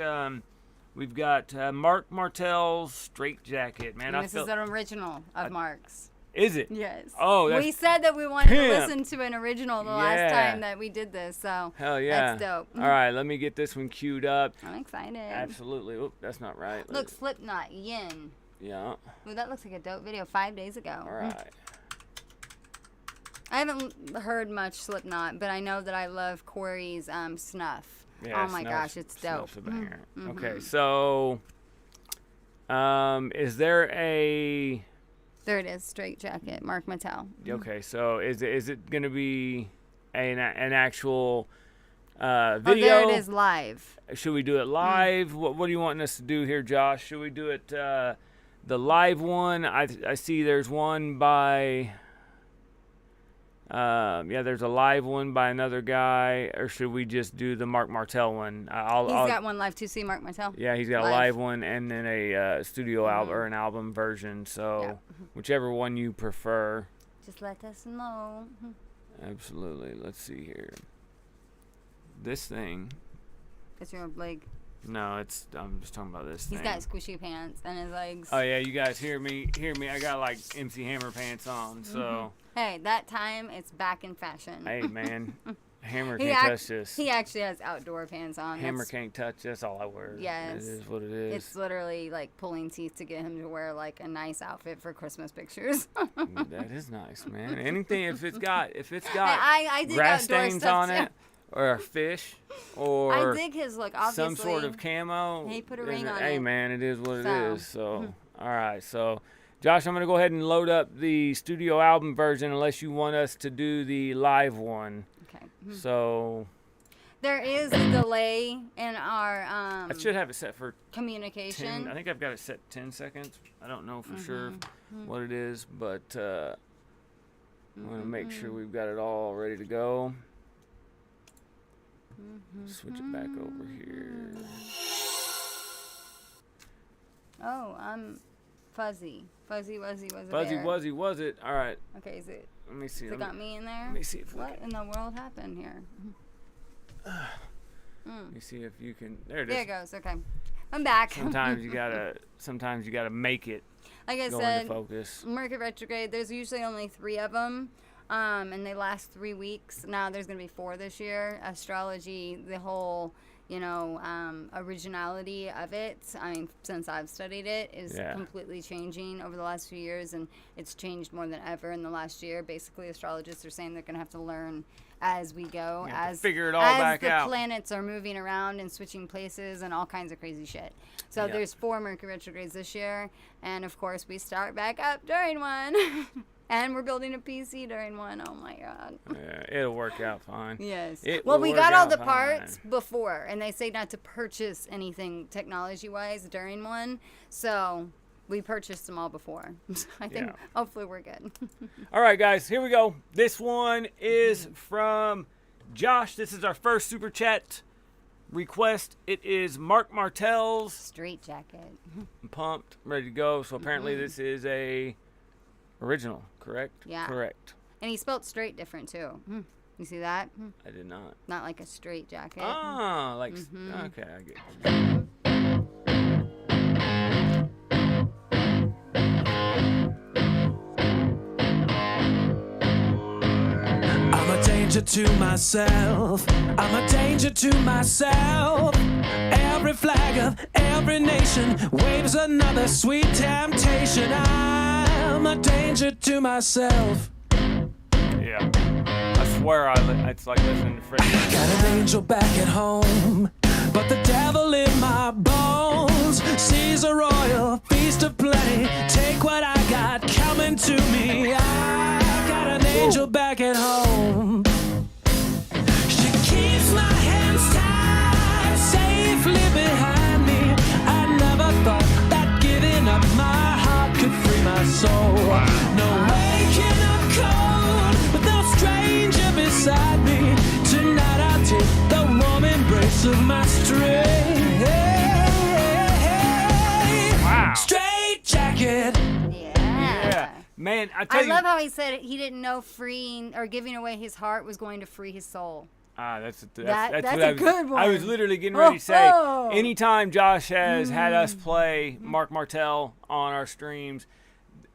Speaker 4: we've got Mark Martell's Straight Jacket. Man,
Speaker 5: And
Speaker 4: I
Speaker 5: this
Speaker 4: feel.
Speaker 5: is an original of Mark's.
Speaker 4: Is it?
Speaker 5: Yes.
Speaker 4: Oh,
Speaker 5: we
Speaker 4: that's
Speaker 5: said that we wanted
Speaker 4: pimp.
Speaker 5: to listen to an original the last
Speaker 4: Yeah.
Speaker 5: time that we did this, so
Speaker 4: hell yeah.
Speaker 5: that's dope.
Speaker 4: All right, let me get this one queued up.
Speaker 5: I'm excited.
Speaker 4: Absolutely. Oop, that's not right.
Speaker 5: Look, Slipknot, Yin.
Speaker 4: Yeah.
Speaker 5: Ooh, that looks like a dope video 5 days ago.
Speaker 4: All right.
Speaker 5: I haven't heard much Slipknot, but I know that I love Corey's Snuff.
Speaker 4: Yeah,
Speaker 5: Oh my gosh, it's dope.
Speaker 4: Snuff's a banger. Okay, so is there a
Speaker 5: There it is, Straight Jacket, Mark Mattel.
Speaker 4: okay? So is it gonna be an actual video?
Speaker 5: Oh, there it is, live.
Speaker 4: Should we do it live? What are you wanting us to do here, Josh? Should we do it The live one, I see there's one by. Yeah, there's a live one by another guy, or should we just do the Mark Martel one?
Speaker 5: He's got one live too. See Mark Martel.
Speaker 4: Yeah, he's got a live one and then a studio album or an album version. So whichever one you prefer.
Speaker 5: Just let us know.
Speaker 4: Absolutely. Let's see here. This thing.
Speaker 5: It's your leg.
Speaker 4: No, I'm just talking about this thing.
Speaker 5: He's got squishy pants and his legs.
Speaker 4: Oh yeah, you guys hear me? I got like MC Hammer pants on, so.
Speaker 5: Hey, that time it's back in fashion.
Speaker 4: Hey man, Hammer can't touch this.
Speaker 5: He actually has outdoor pants on.
Speaker 4: Hammer can't touch. That's all I wear.
Speaker 5: Yes.
Speaker 4: It is what it is.
Speaker 5: It's literally like pulling teeth to get him to wear like a nice outfit for Christmas pictures.
Speaker 4: That is nice, man. Anything if it's got
Speaker 5: I dig
Speaker 4: grass
Speaker 5: outdoor
Speaker 4: stains
Speaker 5: stuff
Speaker 4: on
Speaker 5: too.
Speaker 4: it, or a fish, or
Speaker 5: I dig his look. Obviously,
Speaker 4: some sort of camo.
Speaker 5: He put a ring on
Speaker 4: Hey
Speaker 5: it.
Speaker 4: man, it is what it is. So all right, so. Josh, I'm going to go ahead and load up the studio album version unless you want us to do the live one.
Speaker 5: Okay.
Speaker 4: So.
Speaker 5: There is a delay in our
Speaker 4: I should have it set for
Speaker 5: communication.
Speaker 4: 10. I think I've got it set 10 seconds. I don't know for sure what it is, but I want to make sure we've got it all ready to go. Switch it back over here.
Speaker 5: Oh, I'm fuzzy. Fuzzy Wuzzy was a
Speaker 4: Fuzzy
Speaker 5: bear.
Speaker 4: Wuzzy, was it? All right.
Speaker 5: Okay, is it?
Speaker 4: Let me see.
Speaker 5: Has it got me in there?
Speaker 4: Let me see if we
Speaker 5: What in the world happened here?
Speaker 4: Let me see if you can. There it is.
Speaker 5: There it goes. Okay, I'm back.
Speaker 4: Sometimes you gotta make it
Speaker 5: Like I
Speaker 4: go
Speaker 5: said,
Speaker 4: into focus.
Speaker 5: Mercury retrograde. There's usually only 3 of them, and they last 3 weeks. Now there's gonna be 4 this year. Astrology, the whole, originality of it. I mean, since I've studied it, is completely changing over the last few years, and it's changed more than ever in the last year. Basically, astrologists are saying they're gonna have to learn as we go, as
Speaker 4: figure it all back
Speaker 5: the
Speaker 4: out.
Speaker 5: planets are moving around and switching places and all kinds of crazy shit. So there's 4 Mercury retrogrades this year, and of course we start back up during one. And we're building a PC during one. Oh my god.
Speaker 4: Yeah, it'll work out fine.
Speaker 5: Yes.
Speaker 4: Well,
Speaker 5: we got all the parts before, and they say not to purchase anything technology-wise during one. So we purchased them all before. I think hopefully we're good.
Speaker 4: All right, guys, here we go. This one is from Josh. This is our first super chat request. It is Mark Martel's
Speaker 5: Straight jacket.
Speaker 4: I'm pumped, ready to go. So apparently this is a original, correct?
Speaker 5: Yeah.
Speaker 4: Correct.
Speaker 5: And he spelled straight different too. You see that?
Speaker 4: I did not.
Speaker 5: Not like a straight jacket.
Speaker 4: Ah, like okay, I get it.
Speaker 7: I'm a danger to myself. I'm a danger to myself. Every flag of every nation waves another sweet temptation. I'm a danger to myself.
Speaker 4: Yeah. I swear it's like listening to Freddie.
Speaker 7: Got an angel back at home, but the devil in my bones sees a royal feast of plenty. Take what I got coming to me. I got an angel back at home. She keeps my hands tied safely behind me. I never thought that giving up my heart could free my soul. No waking up cold with no stranger beside me. Tonight I'll take the warm embrace of my straight.
Speaker 4: Wow.
Speaker 7: Straight jacket.
Speaker 4: Yeah. Man, I
Speaker 5: love how he said he didn't know freeing or giving away his heart was going to free his soul.
Speaker 4: That's
Speaker 5: That's
Speaker 4: what
Speaker 5: a good one.
Speaker 4: I was literally getting ready to say.
Speaker 5: Oh.
Speaker 4: Anytime Josh has had us play Mark Martel on our streams,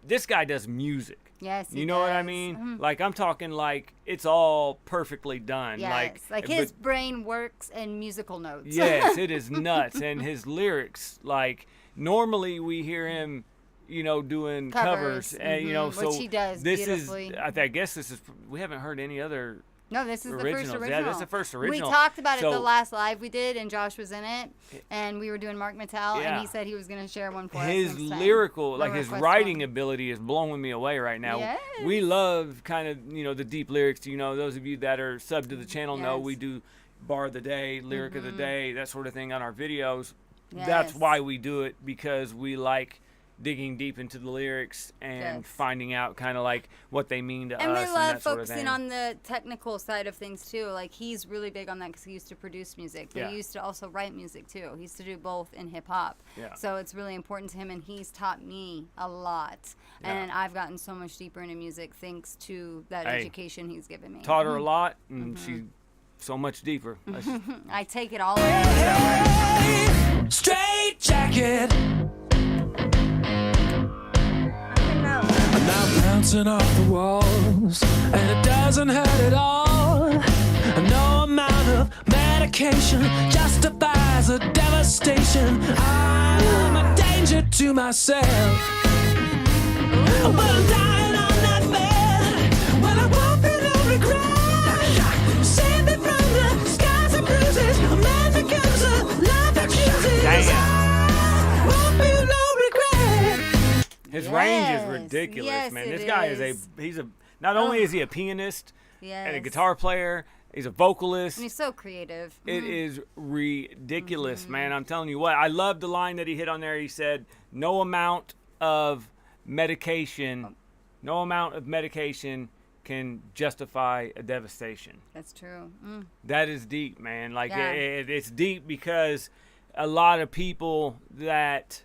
Speaker 4: this guy does music.
Speaker 5: Yes, he
Speaker 4: You know what I
Speaker 5: does.
Speaker 4: mean? Like, I'm talking like it's all perfectly done.
Speaker 5: Yes, like his brain works in musical notes.
Speaker 4: Yes, it is nuts. And his lyrics, like, normally we hear him, doing covers, and so
Speaker 5: which he does
Speaker 4: this
Speaker 5: beautifully.
Speaker 4: I guess this is. We haven't heard any other.
Speaker 5: No, this is the first
Speaker 4: Originals.
Speaker 5: original.
Speaker 4: Yeah, this is the first original.
Speaker 5: We talked about it
Speaker 4: So-
Speaker 5: the last live we did, and Josh was in it, and we were doing Mark Mattel,
Speaker 4: Yeah.
Speaker 5: and he said he was going to share one for us.
Speaker 4: His
Speaker 5: next time.
Speaker 4: lyrical,
Speaker 5: The
Speaker 4: like his
Speaker 5: request
Speaker 4: writing
Speaker 5: one.
Speaker 4: ability is blowing me away right now.
Speaker 5: Yes.
Speaker 4: We love kind of, the deep lyrics. Those of you that are sub to the channel know
Speaker 5: Yes.
Speaker 4: we do bar of the day, lyric of the day, that sort of thing on our videos.
Speaker 5: Yes.
Speaker 4: That's why we do it, because we like, digging deep into the lyrics and
Speaker 5: Yes.
Speaker 4: finding out kind of like what they mean to
Speaker 5: And
Speaker 4: us
Speaker 5: we
Speaker 4: and
Speaker 5: love
Speaker 4: that sort of
Speaker 5: focusing
Speaker 4: thing.
Speaker 5: on the technical side of things too. Like he's really big on that because he used to produce music, but
Speaker 4: Yeah.
Speaker 5: he used to also write music too. He used to do both in hip hop.
Speaker 4: Yeah.
Speaker 5: So it's really important to him, and he's taught me a lot.
Speaker 4: Yeah.
Speaker 5: And I've gotten so much deeper into music thanks to that
Speaker 4: Hey,
Speaker 5: education he's given me.
Speaker 4: Taught her a lot, and
Speaker 5: Mm-hmm.
Speaker 4: she's so much deeper. That's-
Speaker 5: I take it all in.
Speaker 7: Straight jacket. I'm now bouncing off the walls, and it doesn't hurt at all. No amount of medication justifies the devastation. I'm a danger to myself. When I'm dying on that bed, when I walk through no regret, save me from the scars and bruises. A man becomes a life that chooses.
Speaker 4: Damn.
Speaker 7: I won't feel no regret.
Speaker 4: His range is
Speaker 5: Yes.
Speaker 4: ridiculous,
Speaker 5: Yes,
Speaker 4: man.
Speaker 5: it
Speaker 4: This guy is not only is he a pianist and a
Speaker 5: Yes.
Speaker 4: guitar player, he's a vocalist.
Speaker 5: And he's so creative.
Speaker 4: It is ridiculous,
Speaker 5: Mm-hmm.
Speaker 4: man. I'm telling you what. I love the line that he hit on there. He said, "No amount of medication, can justify a devastation."
Speaker 5: That's true.
Speaker 4: That is deep, man. Like
Speaker 5: Yeah.
Speaker 4: it's deep because a lot of people that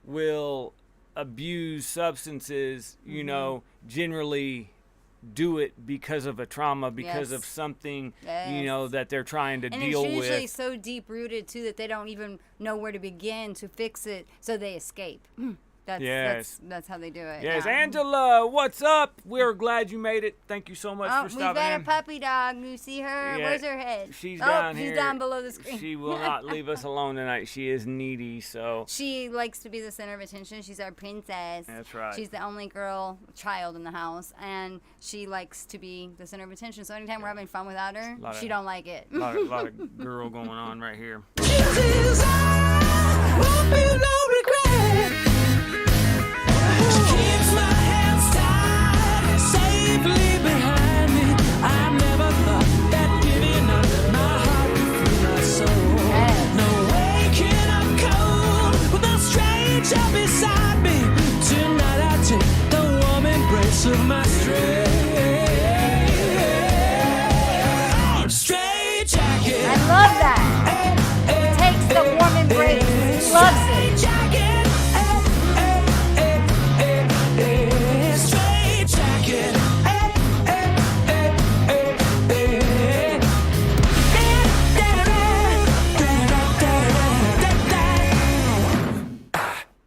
Speaker 4: will abuse substances, you know, generally do it because of a trauma, because of
Speaker 5: Yes.
Speaker 4: something, you
Speaker 5: Yes.
Speaker 4: know, that they're trying to
Speaker 5: And
Speaker 4: deal
Speaker 5: it's usually
Speaker 4: with.
Speaker 5: so deep rooted too that they don't even know where to begin to fix it, so they escape. That's how they do it.
Speaker 4: Yes,
Speaker 5: yeah.
Speaker 4: Angela, what's up? We're glad you made it. Thank you so much
Speaker 5: Oh,
Speaker 4: for
Speaker 5: we've
Speaker 4: stopping
Speaker 5: got
Speaker 4: in.
Speaker 5: a puppy dog. You see her?
Speaker 4: Yeah,
Speaker 5: Where's her head?
Speaker 4: She's
Speaker 5: oh,
Speaker 4: down here.
Speaker 5: She's down below the screen.
Speaker 4: She will not leave us alone tonight. She is needy, so
Speaker 5: She likes to be the center of attention. She's our princess.
Speaker 4: That's right.
Speaker 5: She's the only child in the house, and she likes to be the center of attention. So anytime we're having fun without her,
Speaker 4: Lot
Speaker 5: she
Speaker 4: of-
Speaker 5: don't like it.
Speaker 4: lot of girl going on right here.
Speaker 7: Chooses, I won't feel no regret. She keeps my hands tied safely behind me. I never thought that giving up my heart could free my soul.
Speaker 5: Yes.
Speaker 7: No waking up cold with a stranger beside me. Tonight I take the warm embrace of my straight jacket.
Speaker 5: I love that. Takes the warm embrace. Loves it.
Speaker 7: Straight jacket.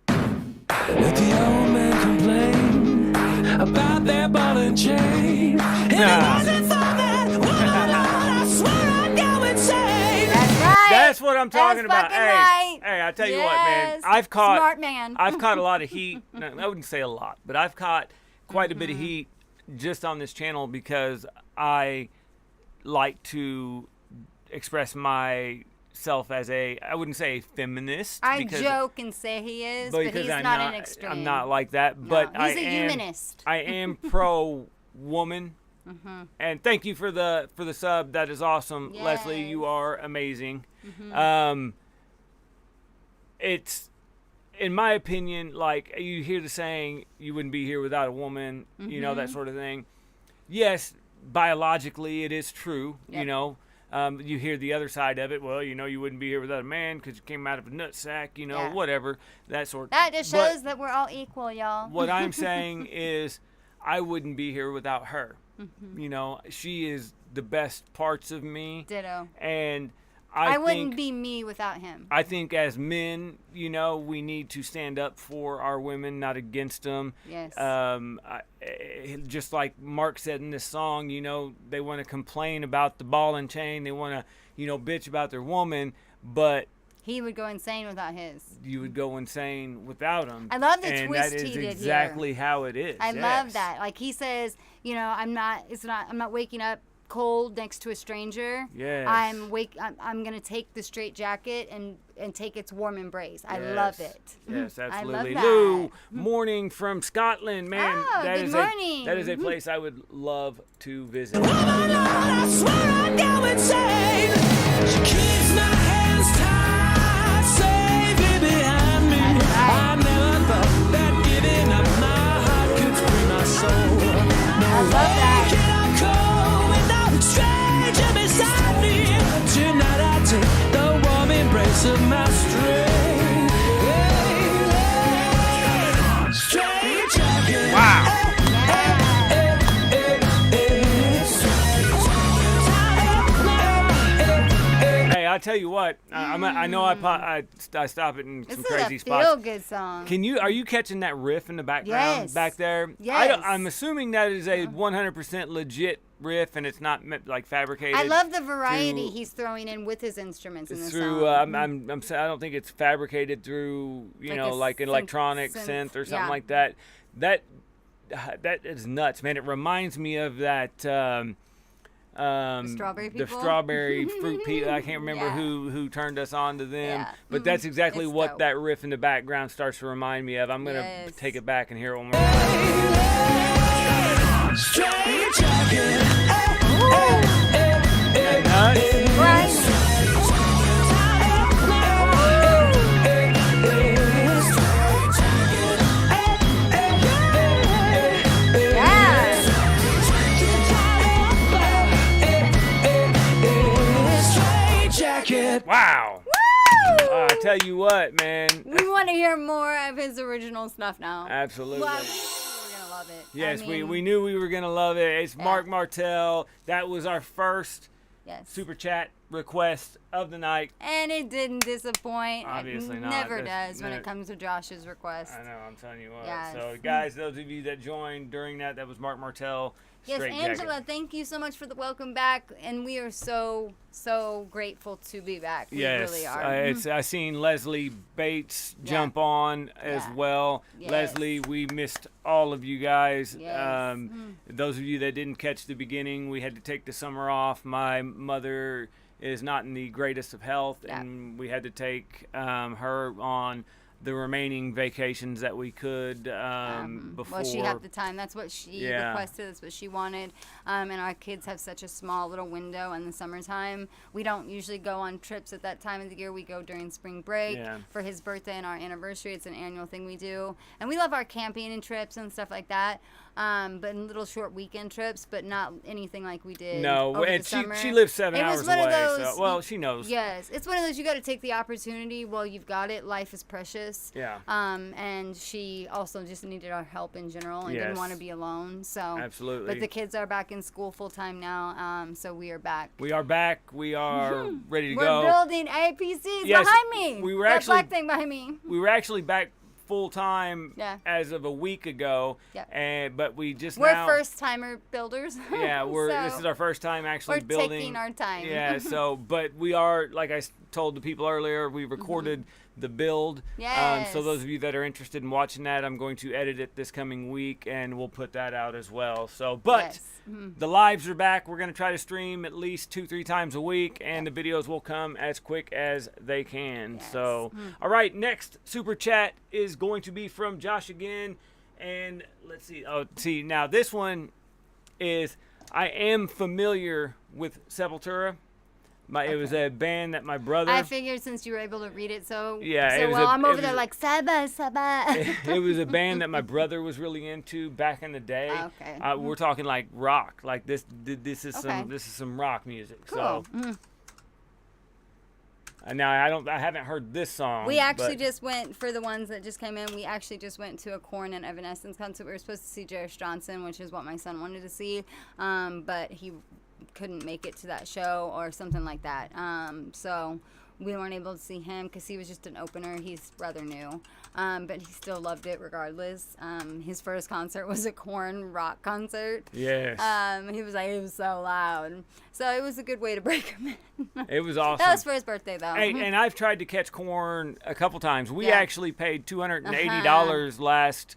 Speaker 7: Let the old man complain about their ball and chain. If it wasn't for that one I swear I'd go insane.
Speaker 5: That's right.
Speaker 4: That's what I'm talking about.
Speaker 5: fucking
Speaker 4: Hey,
Speaker 5: right.
Speaker 4: hey, I tell you what, man.
Speaker 5: Yes.
Speaker 4: I've caught
Speaker 5: Smart man.
Speaker 4: I've caught a lot of heat. No, I wouldn't say a lot, but I've caught quite a bit of heat just on this channel because I like to express myself as I wouldn't say a feminist.
Speaker 5: I
Speaker 4: because,
Speaker 5: joke and say he is, but
Speaker 4: because
Speaker 5: he's
Speaker 4: I'm
Speaker 5: not an extreme.
Speaker 4: I'm not like that,
Speaker 5: No,
Speaker 4: but
Speaker 5: he's
Speaker 4: I
Speaker 5: a
Speaker 4: am,
Speaker 5: humanist.
Speaker 4: I am pro woman. And thank you for the sub. That is awesome, Leslie.
Speaker 5: Yes.
Speaker 4: You are amazing. It's, in my opinion, like you hear the saying, "You wouldn't be here without a woman," you know, that sort of thing. Yes, biologically it is true. You
Speaker 5: Yep.
Speaker 4: know, you hear the other side of it. Well, you know, you wouldn't be here without a man because you came out of a nutsack. You know,
Speaker 5: Yeah.
Speaker 4: whatever that sort.
Speaker 5: That just
Speaker 4: But-
Speaker 5: shows that we're all equal, y'all.
Speaker 4: what I'm saying is, I wouldn't be here without her. You know, she is the best parts of me,
Speaker 5: Ditto.
Speaker 4: and
Speaker 5: I
Speaker 4: think,
Speaker 5: wouldn't be me without him.
Speaker 4: I think as men, you know, we need to stand up for our women, not against them.
Speaker 5: Yes.
Speaker 4: Just like Mark said in this song, you know, they want to complain about the ball and chain. They want to, you know, bitch about their woman, but
Speaker 5: He would go insane without his.
Speaker 4: you would go insane without them.
Speaker 5: I love the
Speaker 4: and
Speaker 5: twist
Speaker 4: that is
Speaker 5: he did here.
Speaker 4: exactly how it is.
Speaker 5: I love
Speaker 4: yes.
Speaker 5: that. Like he says, you know, I'm not waking up cold next to a stranger.
Speaker 4: Yes.
Speaker 5: I'm gonna take the straight jacket and take its warm embrace. I love
Speaker 4: Yes.
Speaker 5: it.
Speaker 4: Yes,
Speaker 5: I love
Speaker 4: absolutely.
Speaker 5: that.
Speaker 4: Lou, morning from Scotland, man.
Speaker 5: Oh,
Speaker 4: that
Speaker 5: good
Speaker 4: is
Speaker 5: morning.
Speaker 4: that is a place I would love to visit.
Speaker 7: I swear I'd go insane. She keeps my hands tied safely behind me. I never thought that price of my strength. Straight jacket.
Speaker 4: Wow. Hey, I'll tell you what. I know I stop it in
Speaker 5: This
Speaker 4: some
Speaker 5: is
Speaker 4: crazy
Speaker 5: a
Speaker 4: spots.
Speaker 5: feel-good song.
Speaker 4: Are you catching that riff in the background
Speaker 5: Yes.
Speaker 4: back there?
Speaker 5: Yes.
Speaker 4: I'm assuming that is a 100% legit riff and it's not like fabricated.
Speaker 5: I love the variety
Speaker 4: through-
Speaker 5: he's throwing in with his instruments in the
Speaker 4: through
Speaker 5: song.
Speaker 4: I don't think it's fabricated through
Speaker 5: Like
Speaker 4: know
Speaker 5: a
Speaker 4: like an
Speaker 5: synth-
Speaker 4: electronic
Speaker 5: synth,
Speaker 4: synth or something
Speaker 5: yeah.
Speaker 4: like that. That is nuts, man. It reminds me of that
Speaker 5: Strawberry
Speaker 4: the
Speaker 5: People?
Speaker 4: strawberry fruit people. I can't remember
Speaker 5: Yeah.
Speaker 4: who turned us on to them,
Speaker 5: Yeah.
Speaker 4: but that's exactly
Speaker 5: It's
Speaker 4: what
Speaker 5: dope.
Speaker 4: that riff in the background starts to remind me of. I'm gonna
Speaker 5: Yes.
Speaker 4: take it back and hear it one more time.
Speaker 7: Straight jacket.
Speaker 4: Nuts.
Speaker 5: Right. Yeah.
Speaker 7: Straight jacket.
Speaker 4: Wow. I tell you what, man.
Speaker 5: We want to hear more of his original stuff now.
Speaker 4: Absolutely.
Speaker 5: Well, we're gonna love it.
Speaker 4: Yes,
Speaker 5: I mean,
Speaker 4: we knew we were gonna love it. It's
Speaker 5: Yeah.
Speaker 4: Mark Martell. That was our first
Speaker 5: Yes.
Speaker 4: super chat request of the night.
Speaker 5: And it didn't disappoint.
Speaker 4: Obviously
Speaker 5: it
Speaker 4: not.
Speaker 5: never
Speaker 4: That's-
Speaker 5: does when it comes to Josh's request.
Speaker 4: I know, I'm telling you what.
Speaker 5: Yes.
Speaker 4: So, guys, those of you that joined during that was Mark Martell.
Speaker 5: Yes,
Speaker 4: Straight
Speaker 5: Angela,
Speaker 4: Jacket.
Speaker 5: thank you so much for the welcome back, and we are so grateful to be back. We
Speaker 4: Yes,
Speaker 5: really are.
Speaker 4: I seen Leslie Bates
Speaker 5: Yeah.
Speaker 4: jump on as
Speaker 5: Yeah.
Speaker 4: well.
Speaker 5: Yes.
Speaker 4: Leslie, we missed all of you guys.
Speaker 5: Yes.
Speaker 4: Those of you that didn't catch the beginning, we had to take the summer off. My mother is not in the greatest of health,
Speaker 5: Yeah.
Speaker 4: and we had to take her on the remaining vacations that we could before.
Speaker 5: Well, she had the time. That's what she
Speaker 4: Yeah.
Speaker 5: requested. That's what she wanted. And our kids have such a small little window in the summertime. We don't usually go on trips at that time of the year. We go during spring break
Speaker 4: Yeah.
Speaker 5: for his birthday and our anniversary. It's an annual thing we do. And we love our camping and trips and stuff like that. But in little short weekend trips, but not anything like we did.
Speaker 4: No,
Speaker 5: over
Speaker 4: and
Speaker 5: the summer.
Speaker 4: she lives 7
Speaker 5: It was
Speaker 4: hours
Speaker 5: one of
Speaker 4: away.
Speaker 5: those-
Speaker 4: So, well, she knows.
Speaker 5: Yes, it's one of those you got to take the opportunity while you've got it. Life is precious.
Speaker 4: Yeah.
Speaker 5: And she also just needed our help in general and didn't
Speaker 4: Yes.
Speaker 5: want to be alone. So
Speaker 4: Absolutely.
Speaker 5: But the kids are back in school full time now. So we are back.
Speaker 4: We are back. We are ready to
Speaker 5: We're
Speaker 4: go.
Speaker 5: building APCs
Speaker 4: Yes,
Speaker 5: behind me.
Speaker 4: we were
Speaker 5: that
Speaker 4: actually-
Speaker 5: black thing behind me.
Speaker 4: We were actually back full time
Speaker 5: Yeah.
Speaker 4: as of a week ago.
Speaker 5: Yeah.
Speaker 4: But we just
Speaker 5: We're
Speaker 4: now.
Speaker 5: first timer builders.
Speaker 4: Yeah, this
Speaker 5: So
Speaker 4: is our first time actually
Speaker 5: we're
Speaker 4: building.
Speaker 5: taking our time.
Speaker 4: Yeah, so but we are, like I told the people earlier, we recorded the build.
Speaker 5: Mm-hmm. Yes.
Speaker 4: So those of you that are interested in watching that, I'm going to edit it this coming week and we'll put that out as well. So, but
Speaker 5: Yes.
Speaker 4: the lives are back. We're going to try to stream at least 2-3 times a week, and the videos will come as quick as they can.
Speaker 5: Yes.
Speaker 4: So, all right, next super chat is going to be from Josh again. And let's see. Oh, see, now this one is, I am familiar with Sepultura. It was a band that my brother.
Speaker 5: I figured since you were able to read it so,
Speaker 4: Yeah,
Speaker 5: so
Speaker 4: it was
Speaker 5: well,
Speaker 4: a-
Speaker 5: I'm
Speaker 4: it
Speaker 5: over
Speaker 4: was
Speaker 5: there
Speaker 4: a-
Speaker 5: like, Saba, Saba.
Speaker 4: It was a band that my brother was really into back in the day.
Speaker 5: Okay.
Speaker 4: We're talking like rock, like this. This is
Speaker 5: Okay.
Speaker 4: some rock music.
Speaker 5: Cool.
Speaker 4: So now I haven't heard this song.
Speaker 5: We actually
Speaker 4: but-
Speaker 5: just went, for the ones that just came in, we actually just went to a Korn and Evanescence concert. We were supposed to see Jairus Johnson, which is what my son wanted to see, but he couldn't make it to that show or something like that. So we weren't able to see him because he was just an opener. He's rather new, but he still loved it regardless. His first concert was a Korn rock concert.
Speaker 4: Yes.
Speaker 5: He was like, it was so loud. So it was a good way to break him in.
Speaker 4: It was awesome.
Speaker 5: That was for his birthday, though.
Speaker 4: Hey, and I've tried to catch Korn a couple times. We
Speaker 5: Yeah.
Speaker 4: actually paid $280 last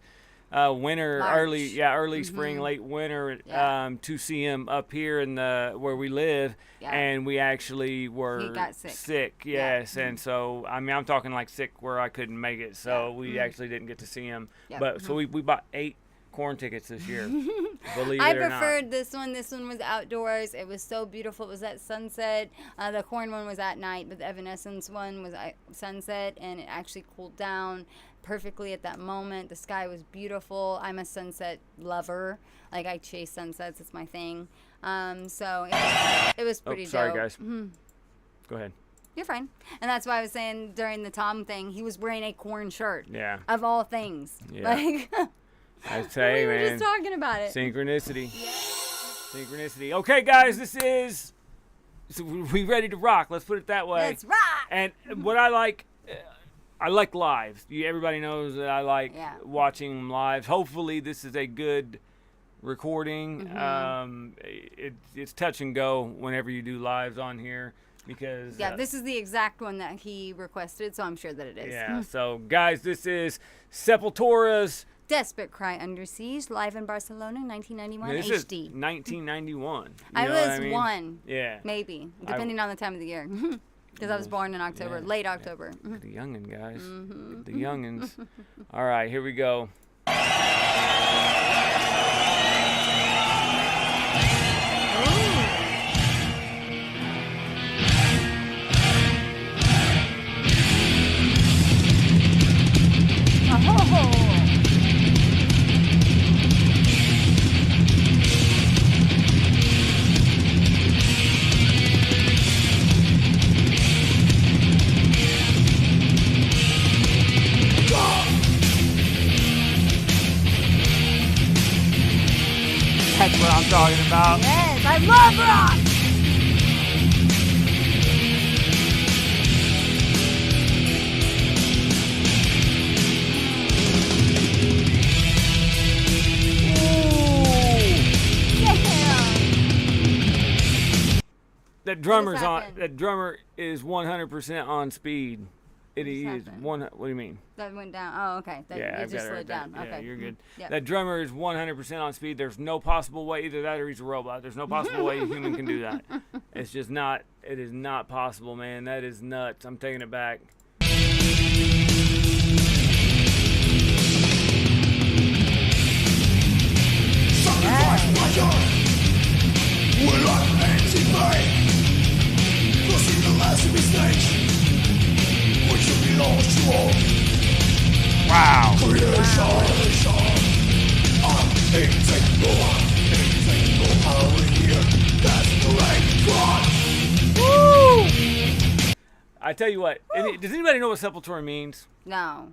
Speaker 4: winter,
Speaker 5: March.
Speaker 4: early spring, late winter,
Speaker 5: Yeah.
Speaker 4: to see him up here in where we live,
Speaker 5: Yeah.
Speaker 4: and we actually were
Speaker 5: He got sick.
Speaker 4: yes, and so I mean I'm talking like sick where I couldn't make it, so
Speaker 5: Yeah.
Speaker 4: we actually didn't get to see him,
Speaker 5: Yeah.
Speaker 4: but so we bought 8 Korn tickets this year. Believe
Speaker 5: I
Speaker 4: it or not.
Speaker 5: preferred this one. This one was outdoors. It was so beautiful. It was at sunset. The Korn one was at night, but the Evanescence one was at sunset, and it actually cooled down perfectly at that moment. The sky was beautiful. I'm a sunset lover. Like, I chase sunsets. It's my thing. So it was pretty
Speaker 4: sorry
Speaker 5: dope.
Speaker 4: guys. Go ahead.
Speaker 5: You're fine. And that's why I was saying during the Tom thing, he was wearing a corn shirt.
Speaker 4: Yeah.
Speaker 5: Of all things.
Speaker 4: Yeah.
Speaker 5: Like,
Speaker 4: I say,
Speaker 5: we were
Speaker 4: man.
Speaker 5: just talking about it.
Speaker 4: Synchronicity. Synchronicity. Okay, guys, this is. So we ready to rock? Let's put it that way.
Speaker 5: Let's rock.
Speaker 4: And what I like lives. Everybody knows that I like watching them live. Hopefully, this is a good recording. It's touch and go whenever you do lives on here because.
Speaker 5: Yeah, this is the exact one that he requested, so I'm sure that it is.
Speaker 4: Yeah. So, guys, this is Sepultura's.
Speaker 5: Desperate Cry Under Siege, live in Barcelona, 1991
Speaker 4: This
Speaker 5: HD.
Speaker 4: is 1991.
Speaker 5: I
Speaker 4: know
Speaker 5: was
Speaker 4: what I mean?
Speaker 5: one.
Speaker 4: Yeah.
Speaker 5: Maybe, depending on the time of the year. Because I was born in October, late October.
Speaker 4: The youngin', guys. The youngins. All right, here we go. That's what I'm talking about.
Speaker 5: Yes, I love rock!
Speaker 4: That drummer's on.
Speaker 5: happened?
Speaker 4: That drummer is 100% on speed. It is
Speaker 5: happened?
Speaker 4: one. What do you mean?
Speaker 5: That went down. Oh, okay. That,
Speaker 4: Yeah,
Speaker 5: you
Speaker 4: I've
Speaker 5: just
Speaker 4: got it
Speaker 5: slowed
Speaker 4: right
Speaker 5: down.
Speaker 4: there. Yeah,
Speaker 5: Okay.
Speaker 4: you're good.
Speaker 5: Yep.
Speaker 4: That drummer is 100% on speed. There's no possible way either that or he's a robot. There's no possible way a human can do that. It's just not. It is not possible, man. That is nuts. I'm taking it back. Wow. Woo! I tell you what. Does anybody know what Sepultura means?
Speaker 5: No.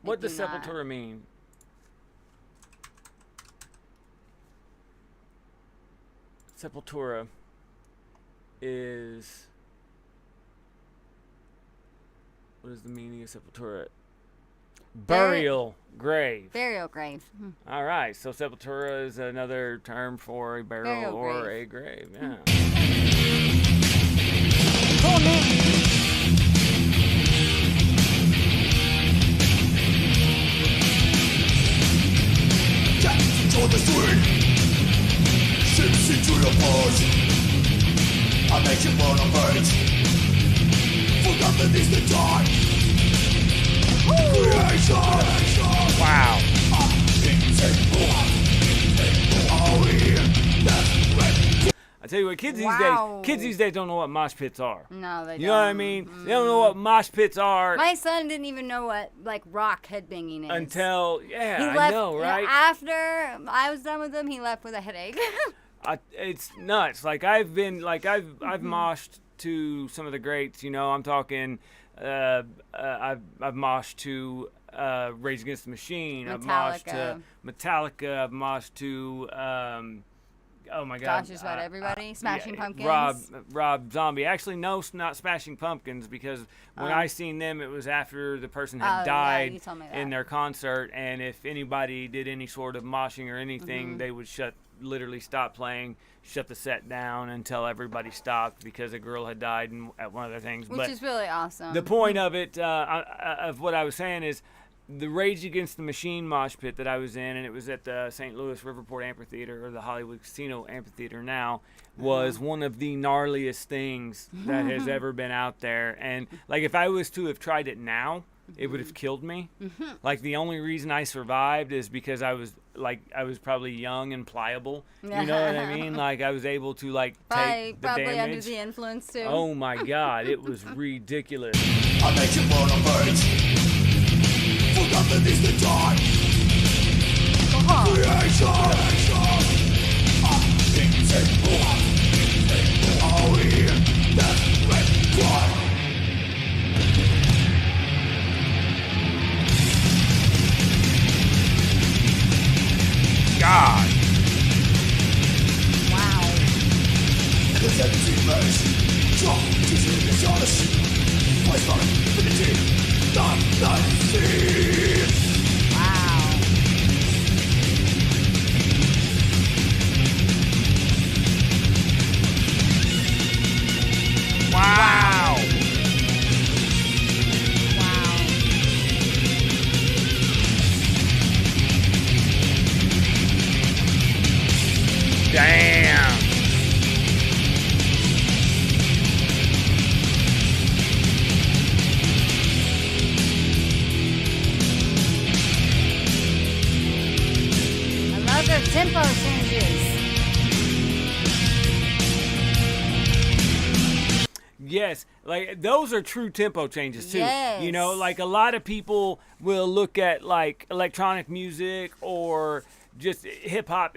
Speaker 4: What
Speaker 5: do
Speaker 4: does
Speaker 5: not.
Speaker 4: Sepultura mean? Sepultura is. What is the meaning of Sepultura? Burial grave.
Speaker 5: Burial grave.
Speaker 4: All right, so Sepultura is another term for a burial or
Speaker 5: grave.
Speaker 4: a grave. Yeah.
Speaker 5: Cool name.
Speaker 6: On the street, ships into your port. I make you burn a page. Forgotten is the time. Creation.
Speaker 4: Wow. I tell you what, kids these days don't know what mosh pits are.
Speaker 5: No, they don't.
Speaker 4: You know what I mean? They don't know what mosh pits are
Speaker 5: My son didn't even know what rock headbanging is.
Speaker 4: until
Speaker 5: he
Speaker 4: I
Speaker 5: left,
Speaker 4: know, right?
Speaker 5: After I was done with him, he left with a headache.
Speaker 4: It's nuts. Like I've moshed to some of the greats. You know, I'm talking. I've moshed to Rage Against the Machine. I've moshed to Metallica. I've moshed to. Oh my God!
Speaker 5: Gosh, just about everybody. Smashing Pumpkins.
Speaker 4: Rob Zombie. Actually, no, not Smashing Pumpkins, because when I seen them, it was after the person had died
Speaker 5: you told me that.
Speaker 4: in their concert, and if anybody did any sort of moshing or anything, they would literally stop playing, shut the set down until everybody stopped because a girl had died at one of their things.
Speaker 5: Which is really awesome.
Speaker 4: The point of it, of what I was saying is, the Rage Against the Machine mosh pit that I was in, and it was at the St. Louis Riverport Amphitheater, or the Hollywood Casino Amphitheater now, was one of the gnarliest things that has ever been out there. And like, if I was to have tried it now, it would have killed me. Like, the only reason I survived is because I was probably young and pliable. You know what I mean? Like, I was able to take the
Speaker 5: probably
Speaker 4: damage.
Speaker 5: under the influence too.
Speaker 4: Oh my God, it was ridiculous.
Speaker 6: I make you burn a page. Forgotten is the time. Creation.
Speaker 4: Wow. Damn.
Speaker 5: I love their tempo changes.
Speaker 4: Yes, like those are true tempo changes too.
Speaker 5: Yes.
Speaker 4: You know, like a lot of people will look at like electronic music or just hip hop.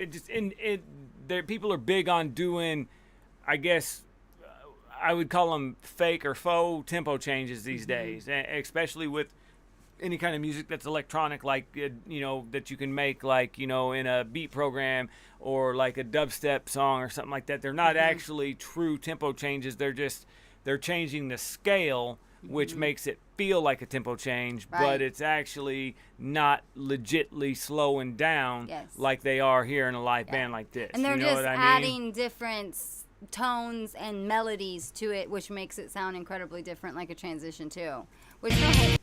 Speaker 4: People are big on doing, I guess, I would call them fake or faux tempo changes these days, especially with any kind of music that's electronic, like you know, that you can make like, you know, in a beat program or like a dubstep song or something like that. They're not actually true tempo changes. They're changing the scale, which makes it feel like a tempo change, but it's actually not legitly slowing down like they are here in a live band like this.
Speaker 5: And they're
Speaker 4: you know
Speaker 5: just
Speaker 4: what I mean?
Speaker 5: adding different tones and melodies to it, which makes it sound incredibly different, like a transition too. Which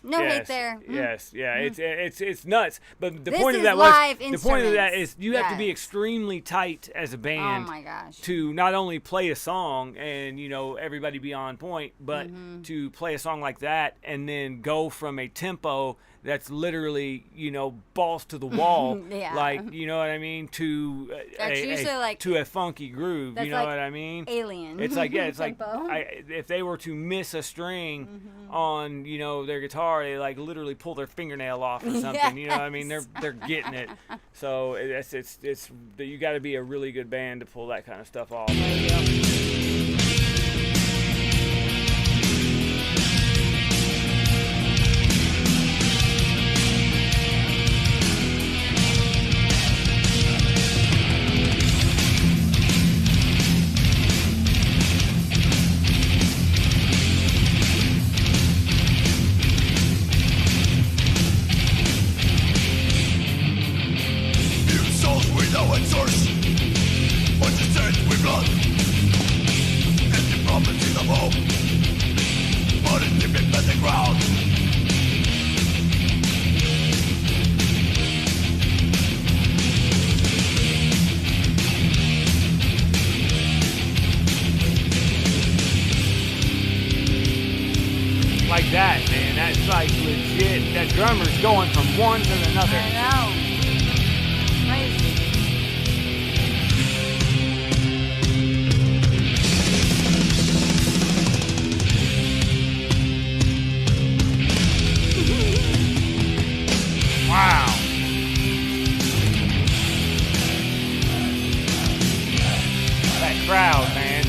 Speaker 5: no hate there.
Speaker 4: Yes, yeah, it's nuts. But the
Speaker 5: This
Speaker 4: point of
Speaker 5: is
Speaker 4: that
Speaker 5: live
Speaker 4: was the point of that
Speaker 5: instruments.
Speaker 4: is you have to be
Speaker 5: Yes.
Speaker 4: extremely tight as a band.
Speaker 5: Oh my gosh.
Speaker 4: To not only play a song and, you know, everybody be on point, but to play a song like that and then go from a tempo that's literally, you know, balls to the wall,
Speaker 5: Yeah.
Speaker 4: like, you know what I mean, to
Speaker 5: That's usually like-
Speaker 4: to a funky groove,
Speaker 5: That's
Speaker 4: you know
Speaker 5: like
Speaker 4: what I mean?
Speaker 5: Alien.
Speaker 4: It's like, yeah, it's like
Speaker 5: tempo.
Speaker 4: if they were to miss a string on, you know, their guitar, they like literally pull their fingernail off or something. You know what I mean? They're getting it. So it's you got to be a really good band to pull that kind of stuff off.
Speaker 8: Souls with no source, what you said with blood, empty promises of hope, but it's deep in the ground.
Speaker 4: Like that, man. That's like legit. That drummer's going from one to another.
Speaker 5: I know. Crazy.
Speaker 4: Wow. That crowd, man.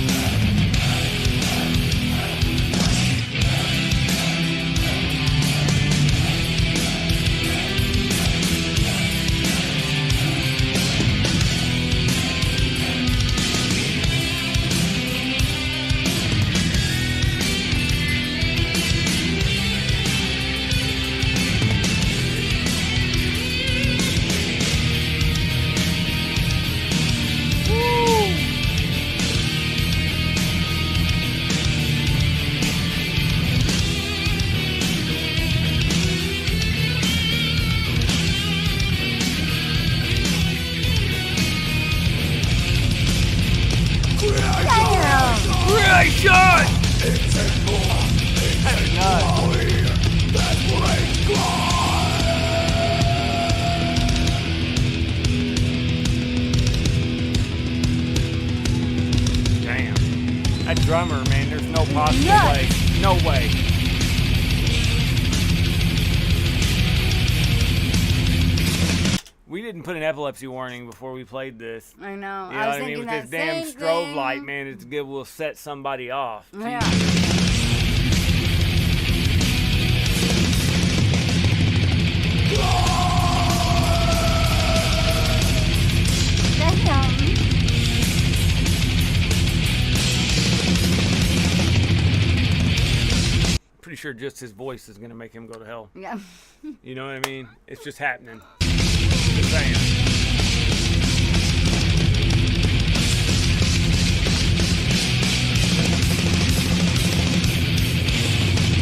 Speaker 4: Great shot! Damn. That drummer, man, there's no possible way. No way. We didn't put an epilepsy warning before we played this.
Speaker 5: I know.
Speaker 4: You know
Speaker 5: I was
Speaker 4: what I
Speaker 5: thinking
Speaker 4: mean? With
Speaker 5: that
Speaker 4: this damn
Speaker 5: same
Speaker 4: strobe
Speaker 5: thing.
Speaker 4: light, man, it will set somebody off.
Speaker 5: Yeah. Damn.
Speaker 4: sure just his voice is gonna make him go to hell.
Speaker 5: Yeah.
Speaker 4: You know what I mean? It's just happening. Just saying.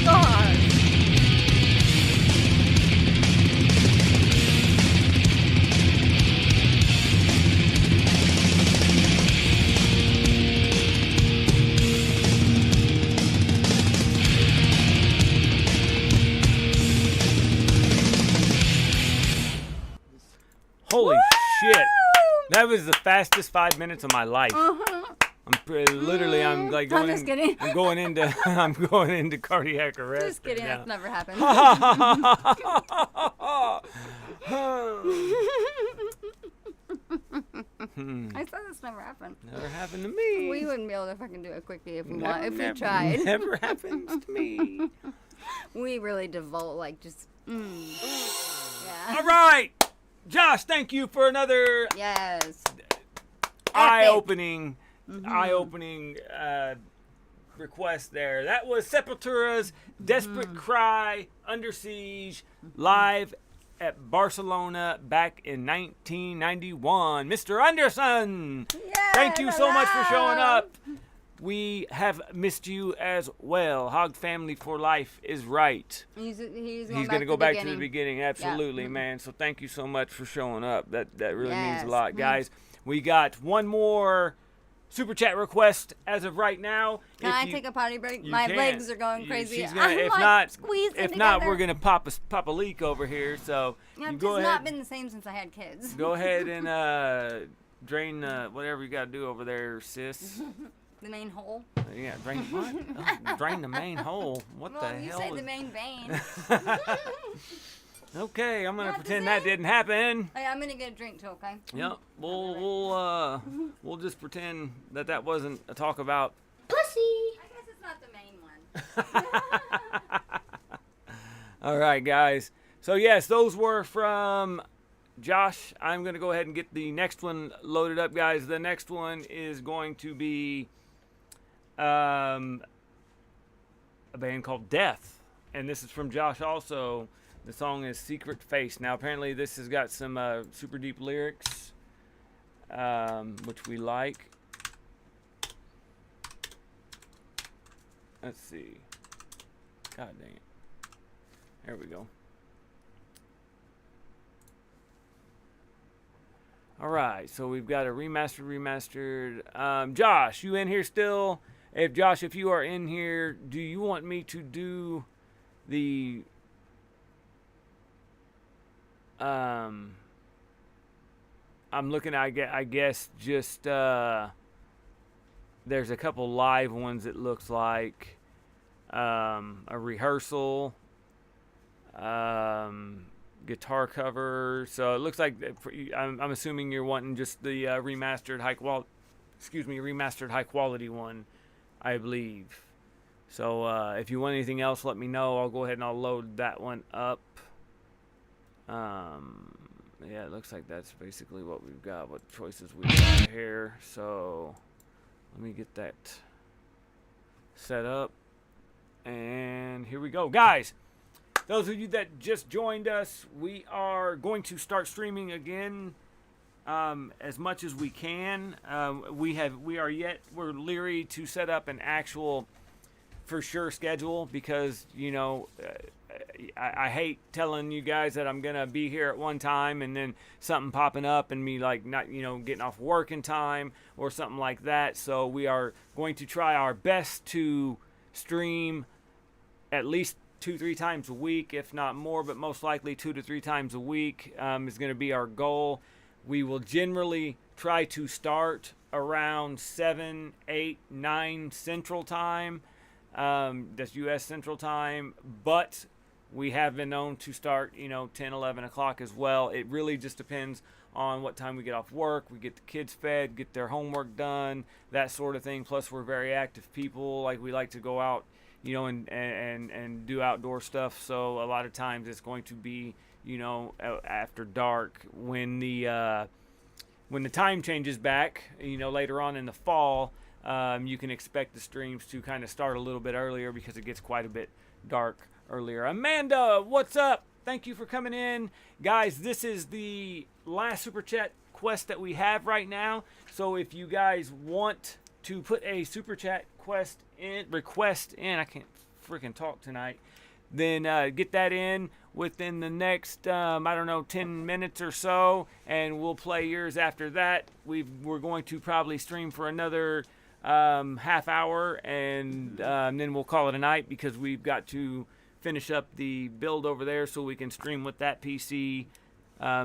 Speaker 5: God.
Speaker 4: Holy shit! That was the fastest 5 minutes of my life. Literally, I'm like going.
Speaker 5: I'm just kidding.
Speaker 4: I'm going into. I'm going into cardiac arrest.
Speaker 5: Just kidding.
Speaker 4: right
Speaker 5: That's never happened. I said this never happened.
Speaker 4: Never happened to me.
Speaker 5: We wouldn't be able to fucking do it quickly if we we tried.
Speaker 4: Never happens to me.
Speaker 5: We really devote like just. Yeah.
Speaker 4: All right, Josh. Thank you for another
Speaker 5: Yes.
Speaker 4: eye-opening request there. That was Sepultura's Desperate Cry, Under Siege, live at Barcelona back in 1991. Mr. Anderson, thank you so much for showing up. We have missed you as well. Hog Family for Life is right.
Speaker 5: He's
Speaker 4: going to go back to the beginning. Absolutely, man. So thank you so much for showing up. That really means a lot, guys. We got one more super chat request as of right now.
Speaker 5: Can I take a potty break? My legs are going crazy.
Speaker 4: If not, we're gonna pop a leak over here. So
Speaker 5: I've just not been the same since I had kids.
Speaker 4: Go ahead and drain whatever you got to do over there, sis.
Speaker 5: The main hole.
Speaker 4: Yeah, drain what? Oh, drain the main hole. What the hell?
Speaker 5: You say the main vein.
Speaker 4: Okay, I'm gonna pretend that didn't happen.
Speaker 5: Hey, I'm gonna get a drink too, okay?
Speaker 4: Yep, we'll just pretend that wasn't a talk about
Speaker 5: pussy. I guess it's not the main one.
Speaker 4: All right, guys. So yes, those were from Josh. I'm gonna go ahead and get the next one loaded up, guys. The next one is going to be a band called Death, and this is from Josh also. The song is Secret Face. Now, apparently, this has got some super deep lyrics, which we like. Let's see. God dang it. There we go. All right, so we've got a remastered. Josh, you in here still? If you are in here, do you want me to do the... I'm looking, I guess, just, there's a couple live ones it looks like, a rehearsal, guitar cover, so it looks like, I'm assuming you're wanting just the remastered high quality one, I believe. So, if you want anything else, let me know. I'll go ahead and I'll load that one up. Yeah, it looks like that's basically what we've got, what choices we've got here. So let me get that set up, and here we go, guys. Those of you that just joined us, we are going to start streaming again as much as we can. We're leery to set up an actual for sure schedule because I hate telling you guys that I'm gonna be here at one time and then something popping up and me like not getting off work in time or something like that. So we are going to try our best to stream at least 2-3 times a week, if not more, but most likely 2 to 3 times a week is going to be our goal. We will generally try to start around 7, 8, 9 Central Time. That's U.S. Central Time, but we have been known to start, 10, 11 o'clock as well. It really just depends on what time we get off work. We get the kids fed, get their homework done, that sort of thing. Plus, we're very active people. Like, we like to go out, and do outdoor stuff. So a lot of times it's going to be, after dark when the time changes back, later on in the fall. You can expect the streams to kind of start a little bit earlier because it gets quite a bit dark earlier. Amanda, what's up? Thank you for coming in. Guys, this is the last Super Chat quest that we have right now. So if you guys want to put a Super Chat request in, I can't freaking talk tonight, then get that in within the next, 10 minutes or so, and we'll play yours after that. We're going to probably stream for another half hour, and then we'll call it a night because we've got to finish up the build over there so we can stream with that PC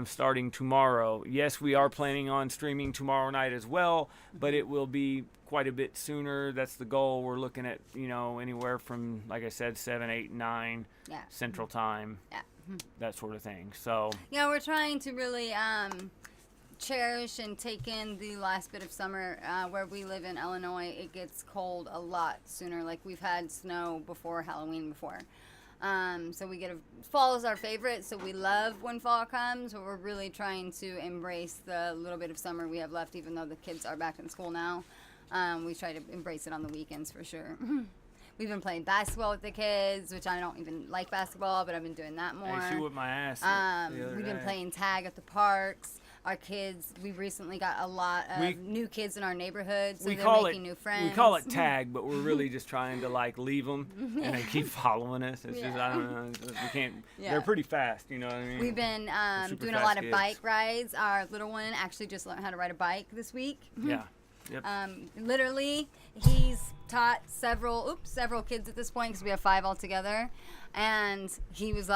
Speaker 4: starting tomorrow. Yes, we are planning on streaming tomorrow night as well, but it will be quite a bit sooner. That's the goal. We're looking at, anywhere from, like I said, 7, 8, 9 Central Time, that sort of thing. So
Speaker 5: yeah, we're trying to really cherish and take in the last bit of summer. Where we live in Illinois, it gets cold a lot sooner. Like, we've had snow before Halloween before. So fall is our favorite, so we love when fall comes, but we're really trying to embrace the little bit of summer we have left, even though the kids are back in school now. We try to embrace it on the weekends for sure. We've been playing basketball with the kids, which I don't even like basketball, but I've been doing that more.
Speaker 4: Hey, she whipped my ass
Speaker 5: We've been playing tag at the parks. Our kids, we recently got a lot of new kids in our neighborhood, so they're making new friends.
Speaker 4: We call it tag, but we're really just trying to leave them, and they keep following us. It's just, I don't know, we can't. Yeah. They're pretty fast, you know what I mean?
Speaker 5: We've been doing a lot of bike rides. Our little one actually just learned how to ride a bike this week.
Speaker 4: Yeah. Yep.
Speaker 5: Literally, he's taught several kids at this point because we have 5 altogether, and he was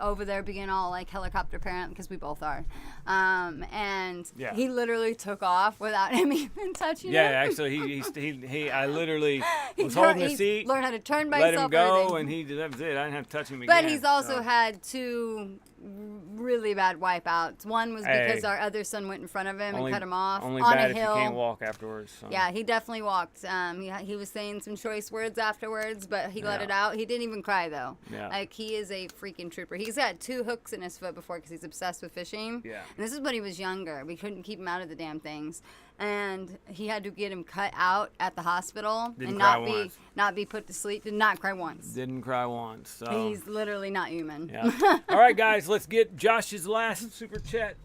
Speaker 5: over there being all helicopter parent because we both are, and he literally took off without him even touching him.
Speaker 4: Yeah, actually, I literally was holding the seat,
Speaker 5: learned how to turn by
Speaker 4: let
Speaker 5: himself,
Speaker 4: him go,
Speaker 5: everything.
Speaker 4: and that was it. I didn't have to touch him again.
Speaker 5: But he's also had 2 really bad wipeouts. One was because our other son went in front of him and cut him off
Speaker 4: only
Speaker 5: on
Speaker 4: bad
Speaker 5: a hill.
Speaker 4: If you can't walk afterwards. So.
Speaker 5: Yeah, he definitely walked. He was saying some choice words afterwards, but he let it out. He didn't even cry though. Yeah. He is a freaking trooper. He's got 2 hooks in his foot before because he's obsessed with fishing. Yeah. And this is when he was younger. We couldn't keep him out of the damn things, and he had to get him cut out at the hospital and not be put to sleep. Did not cry once.
Speaker 4: Didn't cry once. So.
Speaker 5: He's literally not human.
Speaker 4: Yeah. All right, guys, let's get Josh's last Super Chat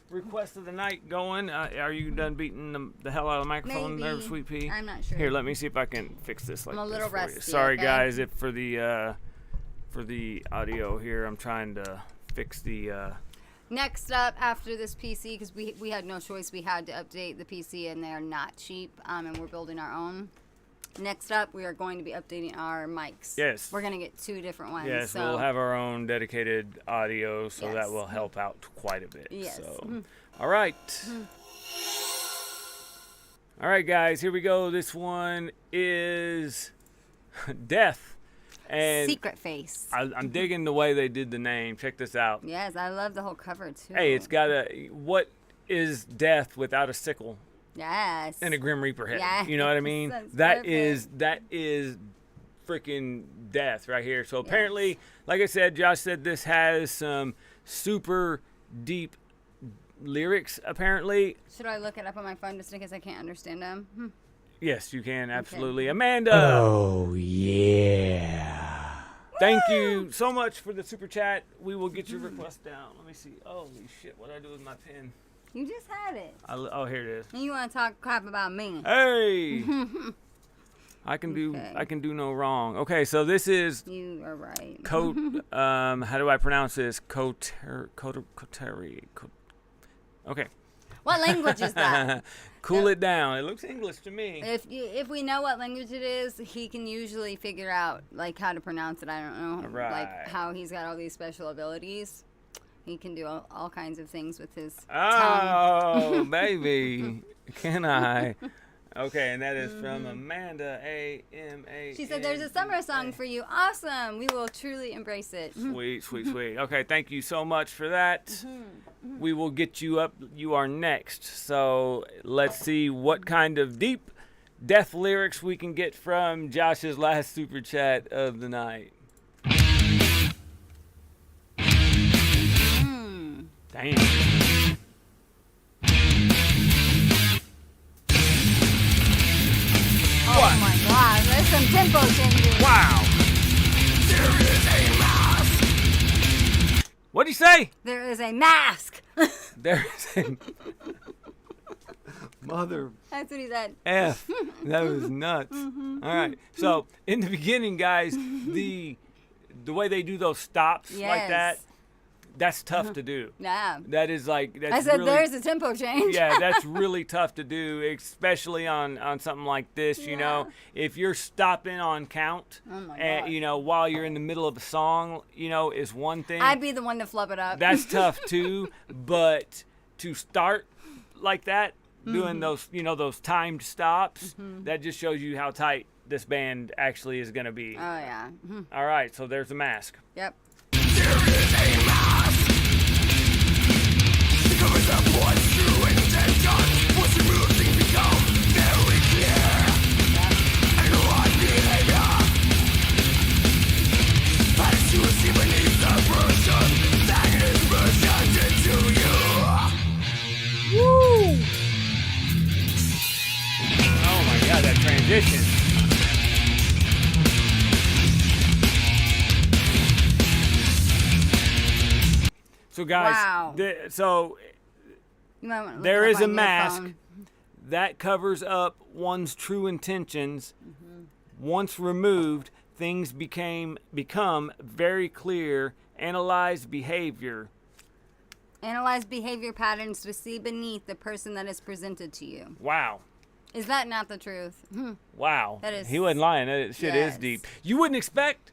Speaker 4: request of the night going. Are you done beating the hell out of the microphone there, Sweet Pea?
Speaker 5: I'm not sure.
Speaker 4: Here, let me see if I can fix this
Speaker 5: I'm a little rusty.
Speaker 4: Sorry, guys, if for the audio here, I'm trying to fix the...
Speaker 5: Next up, after this PC, because we had no choice, we had to update the PC, and they're not cheap, and we're building our own. Next up, we are going to be updating our mics.
Speaker 4: Yes.
Speaker 5: We're going to get 2 different ones.
Speaker 4: Yes, we'll have our own dedicated audio, so that will help out quite a bit.
Speaker 5: Yes.
Speaker 4: So, all right. All right, guys, here we go. This one is Death. And
Speaker 5: Secret Face.
Speaker 4: I'm digging the way they did the name. Check this out.
Speaker 5: Yes, I love the whole cover, too.
Speaker 4: Hey, it's got what is death without a sickle?
Speaker 5: Yes.
Speaker 4: And a Grim Reaper head.
Speaker 5: Yes.
Speaker 4: You know what I mean? That is freaking death right here. So apparently, like I said, Josh said this has some super deep lyrics, apparently.
Speaker 5: Should I look it up on my phone just in case I can't understand them?
Speaker 4: Yes, you can, absolutely. Okay. Amanda.
Speaker 7: Oh, yeah.
Speaker 4: Thank you so much for the Super Chat. We will get your request down. Let me see. Holy shit, what did I do with my pen?
Speaker 5: You just had it.
Speaker 4: Oh, here it is.
Speaker 5: And you want to talk crap about me.
Speaker 4: Hey! I can do no wrong. Okay, so this is...
Speaker 5: You are right.
Speaker 4: How do I pronounce this? Koteri. Okay.
Speaker 5: What language is that?
Speaker 4: Cool it down. It looks English to me.
Speaker 5: If we know what language it is, he can usually figure out how to pronounce it. I don't know, how he's got all these special abilities. He can do all kinds of things with his tongue.
Speaker 4: Oh, baby, can I? Okay, and that is from Amanda A-M-A.
Speaker 5: She said there's a summer song for you. Awesome. We will truly embrace it.
Speaker 4: Sweet, sweet, sweet. Okay, thank you so much for that. We will get you up. You are next. So let's see what kind of deep death lyrics we can get from Josh's last Super Chat of the night. Damn.
Speaker 5: Oh my God, there's some tempo changes.
Speaker 4: Wow. What'd he say?
Speaker 5: There is a mask.
Speaker 4: There's a mother
Speaker 5: That's what he said.
Speaker 4: F. That was nuts. All right. So in the beginning, guys, the way they do those stops like that, that's tough to do.
Speaker 5: Yeah.
Speaker 4: That is like that's
Speaker 5: I said
Speaker 4: really,
Speaker 5: there's a tempo change.
Speaker 4: yeah, that's really tough to do, especially on something like this. You know, if you're stopping on count, and you know, while you're in the middle of a song, you know, is one thing.
Speaker 5: I'd be the one to flub it up.
Speaker 4: That's tough too. But to start like that, doing those, you know, those timed stops, that just shows you how tight this band actually is going to be.
Speaker 5: Oh yeah.
Speaker 4: All right, so there's the mask.
Speaker 5: Yep.
Speaker 8: Covers up what's true intention. Once you move, things become very clear. And like behavior, as you see beneath the version that is presented to you.
Speaker 5: Woo!
Speaker 4: Oh my God, that transition. So guys,
Speaker 5: Wow.
Speaker 4: so
Speaker 5: You might want to look
Speaker 4: there
Speaker 5: it up
Speaker 4: is a
Speaker 5: on your
Speaker 4: mask
Speaker 5: phone.
Speaker 4: that covers up one's true intentions. Once removed, things become very clear. Analyze behavior.
Speaker 5: Analyze behavior patterns to see beneath the person that is presented to you.
Speaker 4: Wow.
Speaker 5: Is that not the truth?
Speaker 4: Wow.
Speaker 5: That is-
Speaker 4: He wasn't lying. That shit is
Speaker 5: Yes.
Speaker 4: deep. You wouldn't expect,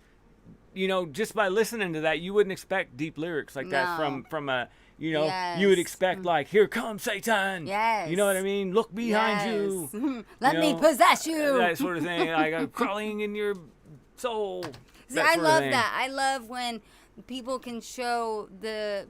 Speaker 4: you know, just by listening to that, you wouldn't expect deep lyrics like that
Speaker 5: No.
Speaker 4: from a, you know, you would
Speaker 5: Yes.
Speaker 4: expect like, here comes Satan.
Speaker 5: Yes.
Speaker 4: You know what I mean? Look behind you.
Speaker 5: Yes. Let
Speaker 4: You
Speaker 5: me
Speaker 4: know,
Speaker 5: possess you.
Speaker 4: That sort of thing. Like I'm crawling in your soul.
Speaker 5: See,
Speaker 4: that
Speaker 5: I
Speaker 4: sort of
Speaker 5: love
Speaker 4: thing.
Speaker 5: that. I love when people can show the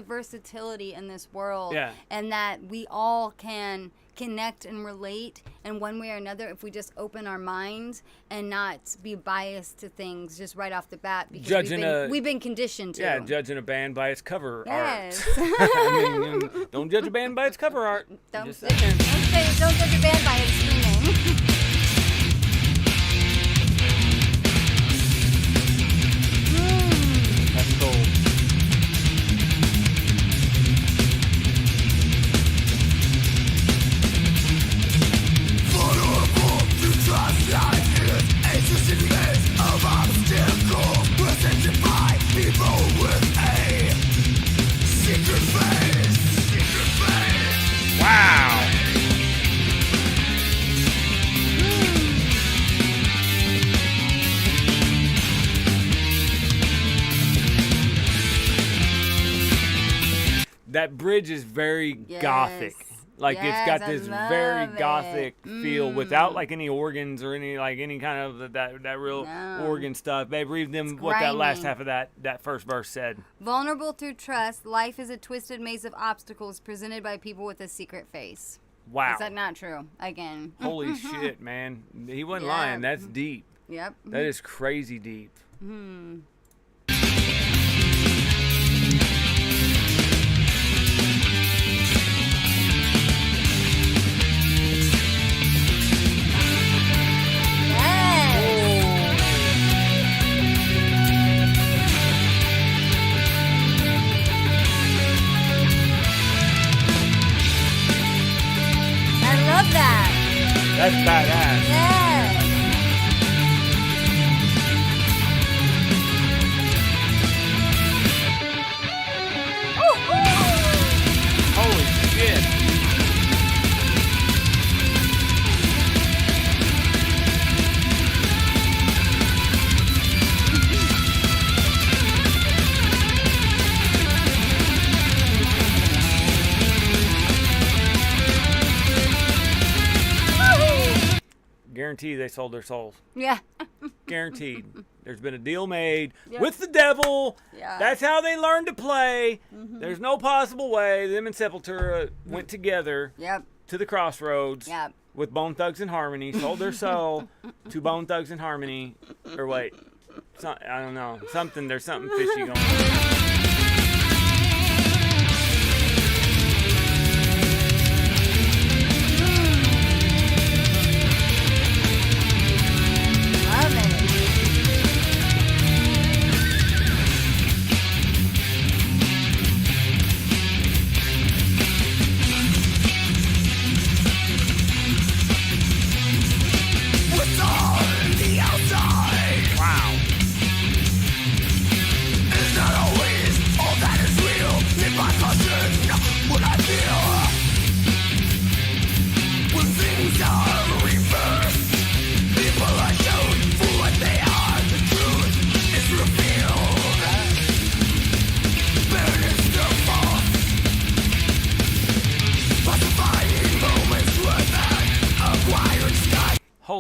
Speaker 5: versatility in this world,
Speaker 4: Yeah.
Speaker 5: and that we all can connect and relate in one way or another if we just open our minds and not be biased to things just right off the bat because
Speaker 4: Judging
Speaker 5: we've been conditioned to.
Speaker 4: Yeah, judging a band by its cover
Speaker 5: Yes.
Speaker 4: art. I mean, don't judge a band by its cover art.
Speaker 5: Don't
Speaker 4: Just
Speaker 5: judge
Speaker 4: saying.
Speaker 5: a band by its screaming.
Speaker 4: That's cool.
Speaker 8: Vulnerable to trust life is a twisted maze of obstacles presented by people with a secret face. Secret face.
Speaker 4: Wow. That bridge is very gothic. Like it's got
Speaker 5: Yes, I
Speaker 4: this very
Speaker 5: love
Speaker 4: gothic
Speaker 5: it.
Speaker 4: feel without like any organs or any kind of that real
Speaker 5: No.
Speaker 4: organ stuff. Babe, read them
Speaker 5: It's
Speaker 4: what that last
Speaker 5: grimy.
Speaker 4: half of that first verse said.
Speaker 5: Vulnerable through trust, life is a twisted maze of obstacles presented by people with a secret face.
Speaker 4: Wow.
Speaker 5: Is that not true? Again.
Speaker 4: Holy shit, man. He wasn't
Speaker 5: Yeah.
Speaker 4: lying. That's deep.
Speaker 5: Yep.
Speaker 4: That is crazy deep.
Speaker 5: I love that.
Speaker 4: That's badass.
Speaker 5: Yes.
Speaker 4: Holy shit. Guarantee they sold their souls.
Speaker 5: Yeah.
Speaker 4: Guaranteed. There's been a deal made
Speaker 5: Yep.
Speaker 4: with the devil.
Speaker 5: Yeah.
Speaker 4: That's how they learned to play. There's no possible way them and Sepultura went together
Speaker 5: Yep.
Speaker 4: to the crossroads
Speaker 5: Yep.
Speaker 4: with Bone Thugs and Harmony, sold their soul to Bone Thugs and Harmony. Or wait, I don't know. There's something fishy going on.
Speaker 5: Love it.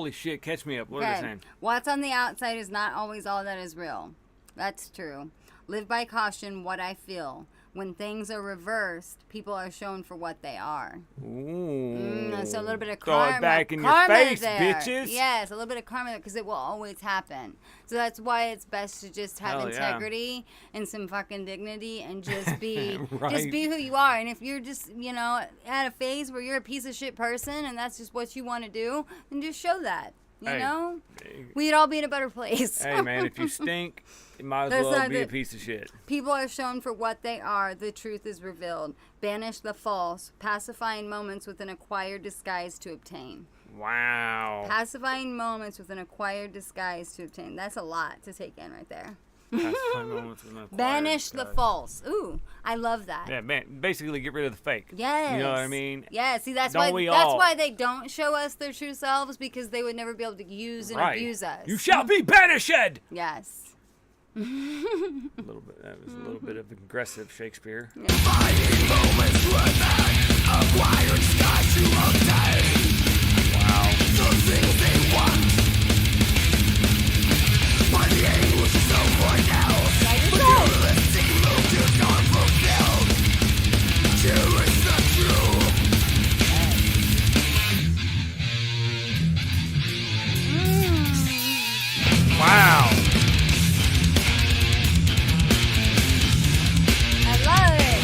Speaker 4: Holy shit, catch me up. What are they saying?
Speaker 5: What's on the outside is not always all that is real. That's true. Live by caution, what I feel. When things are reversed, people are shown for what they are.
Speaker 4: Ooh.
Speaker 5: So a little bit of
Speaker 4: Throw
Speaker 5: karma.
Speaker 4: it back in your
Speaker 5: karma
Speaker 4: face,
Speaker 5: there.
Speaker 4: bitches.
Speaker 5: Yes, a little bit of karma because it will always happen. So that's why it's best to just have
Speaker 4: Hell yeah.
Speaker 5: integrity and some fucking dignity and just be
Speaker 4: Right.
Speaker 5: just be who you are. And if you're just, at a phase where you're a piece of shit person and that's just what you want to do, then just show that. You know? We'd all be in a better place.
Speaker 4: Hey, man, if you stink, you might as well be a piece of shit.
Speaker 5: People are shown for what they are. The truth is revealed. Banish the false. Pacifying moments with an acquired disguise to obtain.
Speaker 4: Wow.
Speaker 5: Pacifying moments with an acquired disguise to obtain. That's a lot to take in right there. Banish the false. Ooh, I love that.
Speaker 4: Yeah, man, basically get rid of the fake.
Speaker 5: Yes.
Speaker 4: You know what I mean?
Speaker 5: Yeah, see, that's
Speaker 4: Don't
Speaker 5: why
Speaker 4: we
Speaker 5: that's
Speaker 4: all?
Speaker 5: why they don't show us their true selves, because they would never be able to use and
Speaker 4: Right.
Speaker 5: abuse us.
Speaker 4: You shall be banished.
Speaker 5: Yes.
Speaker 4: A little bit. That was a little bit of aggressive Shakespeare. Wow.
Speaker 5: I love it.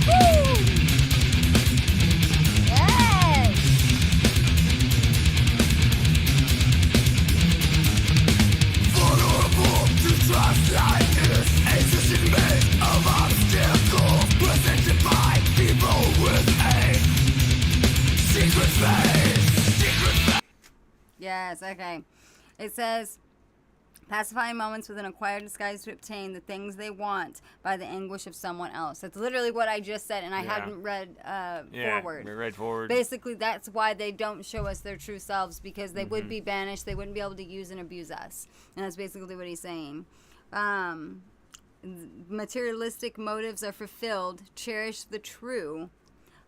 Speaker 5: Woo! Yes. Yes, okay. It says, pacifying moments with an acquired disguise to obtain the things they want by the anguish of someone else. That's literally what I just said, and I hadn't read forward.
Speaker 4: We read forward.
Speaker 5: Basically, that's why they don't show us their true selves, because they would be banished. They wouldn't be able to use and abuse us. And that's basically what he's saying. Materialistic motives are fulfilled. Cherish the true.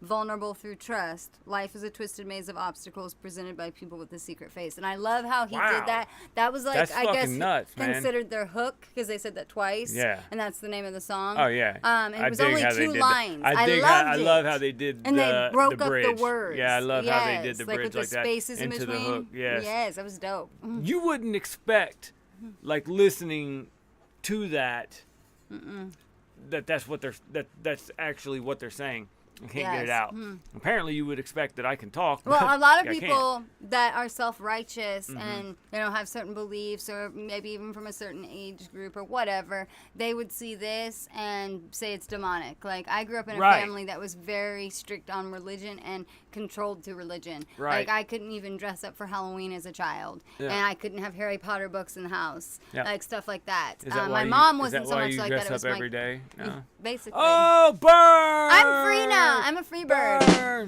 Speaker 5: Vulnerable through trust. Life is a twisted maze of obstacles presented by people with a secret face. And I love how he
Speaker 4: Wow.
Speaker 5: did that. That was like,
Speaker 4: That's
Speaker 5: I guess,
Speaker 4: fucking nuts, man.
Speaker 5: considered their hook, because they said that twice.
Speaker 4: Yeah.
Speaker 5: And that's the name of the song.
Speaker 4: Oh yeah.
Speaker 5: And it
Speaker 4: I
Speaker 5: was
Speaker 4: dig
Speaker 5: only
Speaker 4: how they
Speaker 5: 2
Speaker 4: did
Speaker 5: lines.
Speaker 4: that. I love how they did
Speaker 5: and they broke
Speaker 4: the
Speaker 5: up
Speaker 4: bridge.
Speaker 5: the words.
Speaker 4: Yeah, I love how they did the
Speaker 5: like
Speaker 4: bridge
Speaker 5: with the
Speaker 4: like that
Speaker 5: spaces in
Speaker 4: into
Speaker 5: between.
Speaker 4: the hook. Yes.
Speaker 5: Yes, that was dope.
Speaker 4: You wouldn't expect, like listening to that, that's what that's actually what they're saying. I can't get it
Speaker 5: Yes.
Speaker 4: out. Apparently, you would expect that I can talk.
Speaker 5: Well,
Speaker 4: but
Speaker 5: a lot of
Speaker 4: I can't.
Speaker 5: people that are self-righteous and have certain beliefs, or maybe even from a certain age group or whatever, they would see this and say it's demonic. Like, I grew up in a
Speaker 4: Right.
Speaker 5: family that was very strict on religion and controlled through religion.
Speaker 4: Right.
Speaker 5: Like, I couldn't even dress up for Halloween as a child,
Speaker 4: Yeah.
Speaker 5: and I couldn't have Harry Potter books in the house,
Speaker 4: Yeah.
Speaker 5: like stuff like that.
Speaker 4: Is that why
Speaker 5: my mom
Speaker 4: is
Speaker 5: wasn't
Speaker 4: that
Speaker 5: so
Speaker 4: why
Speaker 5: much
Speaker 4: you
Speaker 5: like
Speaker 4: dress
Speaker 5: that. It was
Speaker 4: up every day? No.
Speaker 5: basically.
Speaker 4: Oh, burn!
Speaker 5: I'm free now. I'm a free bird.
Speaker 4: Burn.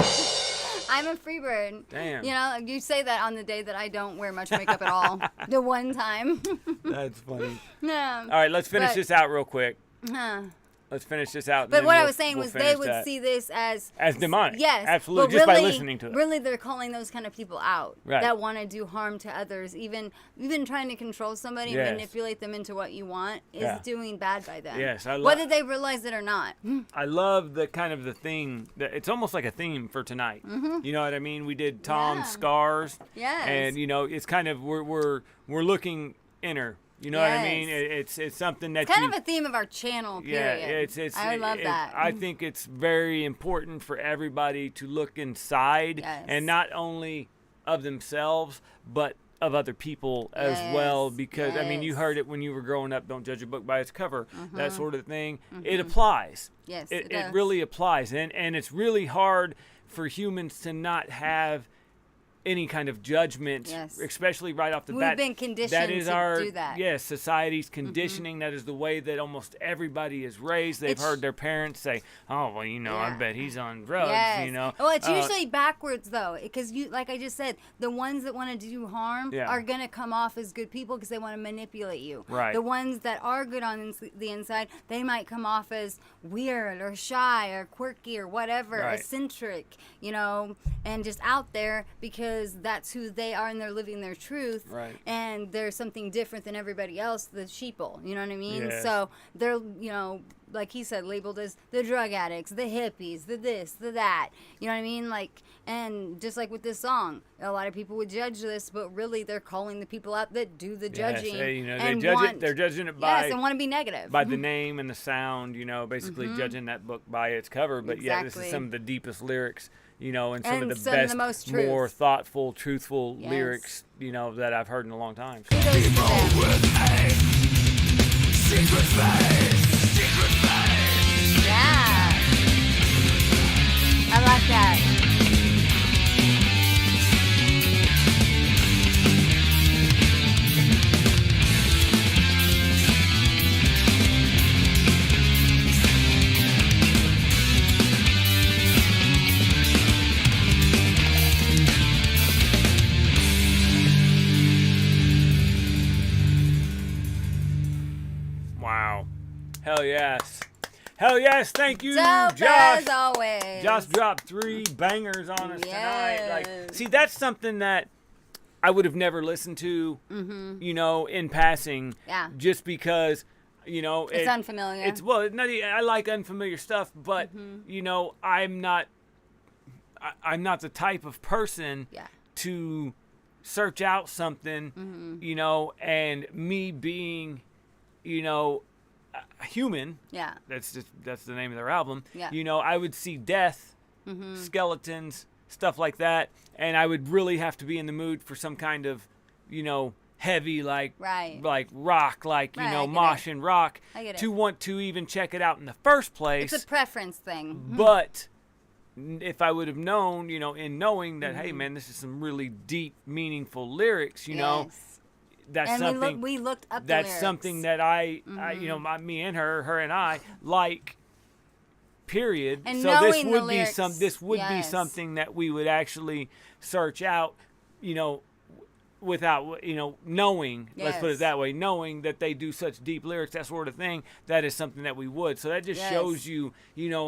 Speaker 5: I'm a free bird.
Speaker 4: Damn.
Speaker 5: You know, you say that on the day that I don't wear much makeup at all. The one time.
Speaker 4: That's funny.
Speaker 5: Yeah.
Speaker 4: All right, let's finish
Speaker 5: But-
Speaker 4: this out real quick.
Speaker 5: Huh.
Speaker 4: Let's finish this out. and
Speaker 5: But
Speaker 4: then
Speaker 5: what I
Speaker 4: we'll-
Speaker 5: was saying
Speaker 4: we'll
Speaker 5: was they
Speaker 4: finish
Speaker 5: would
Speaker 4: that.
Speaker 5: see this as
Speaker 4: demonic.
Speaker 5: Yes,
Speaker 4: Absolutely,
Speaker 5: but
Speaker 4: just by
Speaker 5: really-
Speaker 4: listening to it.
Speaker 5: Really, they're calling those kind of people out
Speaker 4: Right.
Speaker 5: that want to do harm to others. Even trying to control somebody
Speaker 4: Yes.
Speaker 5: and manipulate them into what you want is
Speaker 4: Yeah.
Speaker 5: doing bad by them.
Speaker 4: Yes, I
Speaker 5: whether they realize it or not.
Speaker 4: I love the kind of the thing that it's almost like a theme for tonight. You know what I mean? We did Tom's
Speaker 5: Yeah.
Speaker 4: scars,
Speaker 5: Yes.
Speaker 4: and it's kind of we're looking inner. You know what I mean?
Speaker 5: Yes.
Speaker 4: It's something that
Speaker 5: Kind
Speaker 4: you,
Speaker 5: of a theme of our channel.
Speaker 4: yeah,
Speaker 5: Period.
Speaker 4: it's
Speaker 5: I love that.
Speaker 4: I think it's very important for everybody to look inside,
Speaker 5: Yes.
Speaker 4: and not only of themselves, but of other people as well,
Speaker 5: Yes,
Speaker 4: because I mean, you
Speaker 5: yes.
Speaker 4: heard it when you were growing up, don't judge a book by its cover, that sort of thing. It applies.
Speaker 5: Yes,
Speaker 4: it
Speaker 5: does.
Speaker 4: really applies, and it's really hard for humans to not have any kind of judgment,
Speaker 5: Yes.
Speaker 4: especially right off the
Speaker 5: We've
Speaker 4: bat.
Speaker 5: been conditioned
Speaker 4: that is
Speaker 5: to
Speaker 4: our,
Speaker 5: do that.
Speaker 4: Yes, society's conditioning. That is the way that almost everybody is raised. They've heard their parents say, "Oh, well, I
Speaker 5: Yeah.
Speaker 4: bet he's on drugs."
Speaker 5: Yes. Well, it's usually backwards though, because like I just said, the ones that want to do harm
Speaker 4: Yeah.
Speaker 5: are gonna come off as good people because they want to manipulate you.
Speaker 4: Right.
Speaker 5: The ones that are good on the inside, they might come off as weird or shy or quirky or whatever,
Speaker 4: Right.
Speaker 5: eccentric, and just out there because that's who they are and they're living their truth.
Speaker 4: Right.
Speaker 5: And there's something different than everybody else, the sheeple. You know what I mean?
Speaker 4: Yes.
Speaker 5: So they're, like he said, labeled as the drug addicts, the hippies, the this, the that. You know what I mean? Like, and just like with this song, a lot of people would judge this, but really they're calling the people out that do the judging.
Speaker 4: Yes,
Speaker 5: and
Speaker 4: they judge
Speaker 5: want,
Speaker 4: it. They're judging it by
Speaker 5: and want to be negative.
Speaker 4: by the name and the sound. Basically judging that book by its cover. But yeah, this is
Speaker 5: Exactly.
Speaker 4: some of the deepest lyrics. And some
Speaker 5: And
Speaker 4: of the
Speaker 5: some of
Speaker 4: best,
Speaker 5: the most
Speaker 4: more
Speaker 5: truth.
Speaker 4: thoughtful, truthful
Speaker 5: Yes.
Speaker 4: lyrics. That I've heard in a long time.
Speaker 5: Kudos to them. Yeah. I like that.
Speaker 4: Wow. Hell yes. Hell yes. Thank you,
Speaker 5: Dope
Speaker 4: Josh.
Speaker 5: as always.
Speaker 4: Josh dropped 3 bangers on us tonight. Like,
Speaker 5: Yes.
Speaker 4: see, that's something that I would have never listened to, in passing.
Speaker 5: Yeah.
Speaker 4: Just because,
Speaker 5: It's unfamiliar.
Speaker 4: It's I like unfamiliar stuff, but I'm not the type of person
Speaker 5: Yeah.
Speaker 4: to search out something, and me being, a human.
Speaker 5: Yeah.
Speaker 4: That's the name of their album.
Speaker 5: Yeah.
Speaker 4: I would see death, skeletons, stuff like that, and I would really have to be in the mood for some kind of, heavy like
Speaker 5: Right.
Speaker 4: like rock, like
Speaker 5: Right, I get
Speaker 4: mosh
Speaker 5: it.
Speaker 4: and rock
Speaker 5: I get it.
Speaker 4: to want to even check it out in the first place.
Speaker 5: It's a preference thing.
Speaker 4: But if I would have known, in knowing that, hey man, this is some really deep, meaningful lyrics,
Speaker 5: Yes.
Speaker 4: that's
Speaker 5: And
Speaker 4: something.
Speaker 5: we looked up the
Speaker 4: That's
Speaker 5: lyrics.
Speaker 4: something that I me and her and I like. Period.
Speaker 5: And
Speaker 4: So this
Speaker 5: knowing the
Speaker 4: would be
Speaker 5: lyrics,
Speaker 4: be
Speaker 5: yes.
Speaker 4: something that we would actually search out, without knowing. Let's put
Speaker 5: Yes.
Speaker 4: it that way. Knowing that they do such deep lyrics, that sort of thing. That is something that we would. So that just
Speaker 5: Yes.
Speaker 4: shows you,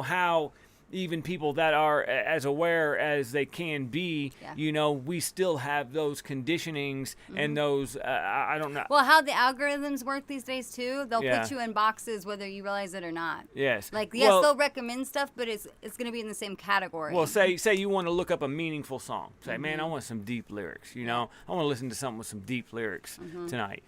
Speaker 4: how. Even people that are as aware as they can be,
Speaker 5: Yeah.
Speaker 4: we still have those conditionings and those, I don't know.
Speaker 5: Well, how the algorithms work these days too, they'll
Speaker 4: Yeah.
Speaker 5: put you in boxes whether you realize it or not.
Speaker 4: Yes.
Speaker 5: Like, yes,
Speaker 4: Well-
Speaker 5: they'll recommend stuff, but it's going to be in the same category.
Speaker 4: Well, say you want to look up a meaningful song. Say, man, I want some deep lyrics. I want to listen to something with some deep lyrics tonight.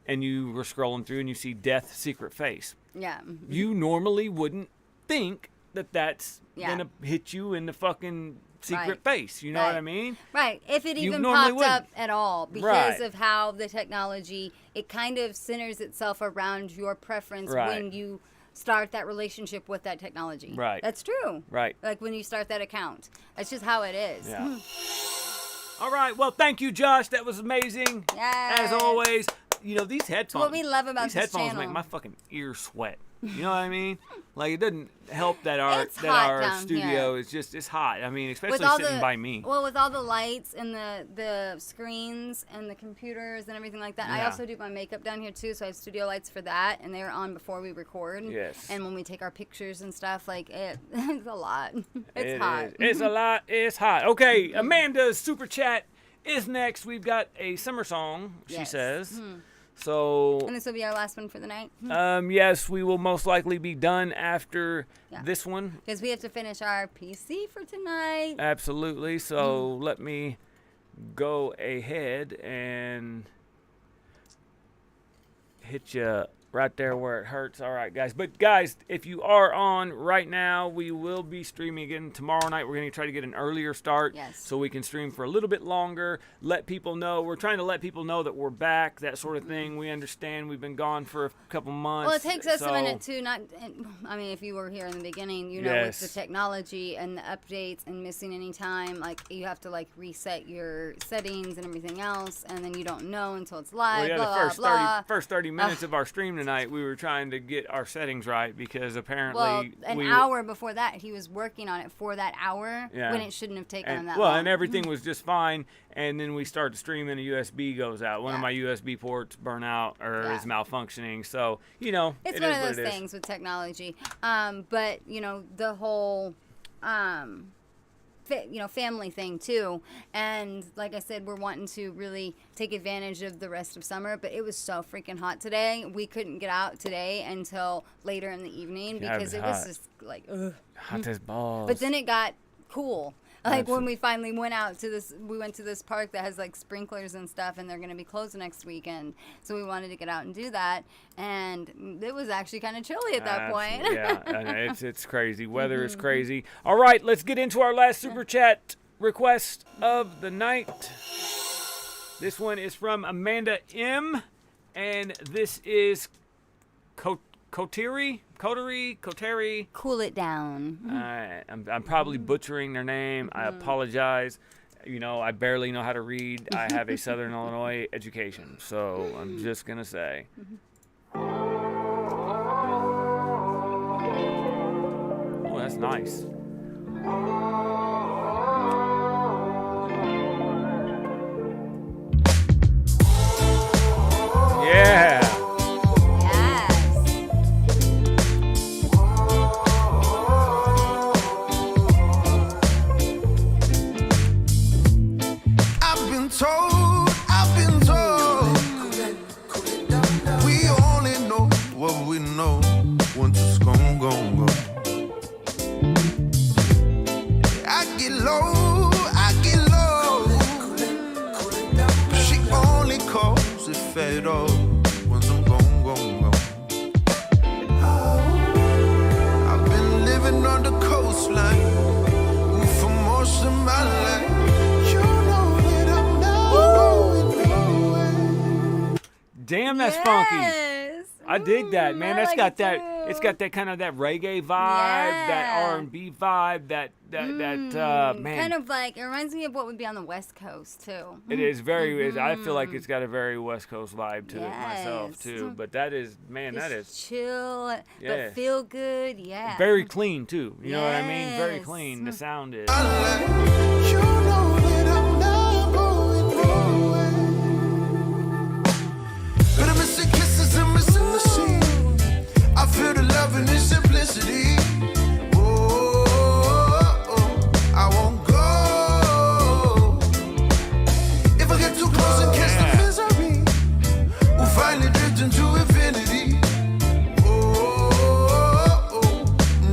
Speaker 4: And you were scrolling through and you see Death, Secret Face.
Speaker 5: Yeah.
Speaker 4: You normally wouldn't think that that's
Speaker 5: Yeah.
Speaker 4: gonna hit you in the fucking secret
Speaker 5: Right.
Speaker 4: face. You know what I
Speaker 5: Right.
Speaker 4: mean?
Speaker 5: Right. If it
Speaker 4: You
Speaker 5: even
Speaker 4: normally
Speaker 5: popped up
Speaker 4: wouldn't.
Speaker 5: at all because
Speaker 4: Right.
Speaker 5: of how the technology, it kind of centers itself around your preference
Speaker 4: Right.
Speaker 5: when you start that relationship with that technology.
Speaker 4: Right.
Speaker 5: That's true.
Speaker 4: Right.
Speaker 5: Like when you start that account. That's just how it is.
Speaker 4: Yeah. All right. Well, thank you, Josh. That was amazing. As
Speaker 5: Yes.
Speaker 4: always. These headphones.
Speaker 5: what we love about
Speaker 4: these
Speaker 5: this
Speaker 4: headphones
Speaker 5: channel.
Speaker 4: make my fucking ears sweat. You know what I mean? Like it doesn't help that our
Speaker 5: It's hot down
Speaker 4: studio
Speaker 5: here.
Speaker 4: is just it's hot. I mean, especially
Speaker 5: With all
Speaker 4: sitting
Speaker 5: the,
Speaker 4: by me.
Speaker 5: Well, with all the lights and the screens and the computers and everything like that. I
Speaker 4: Yeah.
Speaker 5: also do my makeup down here too, so I have studio lights for that, and they're on before we record.
Speaker 4: Yes.
Speaker 5: And when we take our pictures and stuff, like it's a lot. It's
Speaker 4: It
Speaker 5: hot.
Speaker 4: is. It's a lot. It's hot. Okay, Amanda's super chat is next. We've got a summer song. She
Speaker 5: Yes.
Speaker 4: says. So.
Speaker 5: And this will be our last one for the night.
Speaker 4: Yes, we will most likely be done after
Speaker 5: Yeah.
Speaker 4: this one.
Speaker 5: Because we have to finish our PC for tonight.
Speaker 4: Absolutely. So let me go ahead and hit you Right there where it hurts. All right, guys. But, guys, if you are on right now, we will be streaming again tomorrow night. We're going to try to get an earlier start so we can stream for a little bit longer. Let people know. We're trying to let people know that we're back, that sort of thing. We understand we've been gone for a couple months.
Speaker 5: Well, it takes us a minute, too. I mean, if you were here in the beginning, you know, with the technology and the updates and missing any time, like, you have to, like, reset your settings and everything else, and then you don't know until it's live,
Speaker 4: the first 30 minutes of our stream tonight, we were trying to get our settings right because apparently
Speaker 5: an hour before that he was working on it for that hour when it shouldn't have taken him that long.
Speaker 4: And everything was just fine, and then we start to stream and a USB goes out. One of my USB ports burn out or is malfunctioning, so you know
Speaker 5: it's one of those things with technology. But you know, the whole family thing too, and like I said, we're wanting to really take advantage of the rest of summer, but it was so freaking hot today. We couldn't get out today until later in the evening because it was just like
Speaker 4: hot as balls.
Speaker 5: But then it got cool. Like when we finally went to this park that has like sprinklers and stuff, and they're going to be closed next weekend. So we wanted to get out and do that, and it was actually kind of chilly at that point.
Speaker 4: Yeah, I know, it's crazy. Weather is crazy. All right, let's get into our last super chat request of the night. This one is from Amanda M, and this is Koteri.
Speaker 5: Cool it down.
Speaker 4: I'm probably butchering their name. I apologize. You know, I barely know how to read. I have a Southern Illinois education, so I'm just going to say. Oh, that's nice. Yeah.
Speaker 8: I've been told, we only know what we know once it's gone, gone, gone. I get low, she only calls it fade off once I'm gone, gone, gone. I've been living on the coastline for most of my life.
Speaker 4: Damn, that's funky. I dig that, man. That's got that. It's got that kind of that reggae vibe, that R&B vibe, that man.
Speaker 5: Kind of like it reminds me of what would be on the West Coast too.
Speaker 4: It is very. I feel like it's got a very West Coast vibe to it myself too. But that is, man,
Speaker 5: just
Speaker 4: that is
Speaker 5: chill, but feel good. Yeah.
Speaker 4: Very clean too. You know what I mean? Very clean. The sound is.
Speaker 8: I feel the love and the simplicity. I won't go. If I get too close and catch the misery, we'll finally drift into infinity.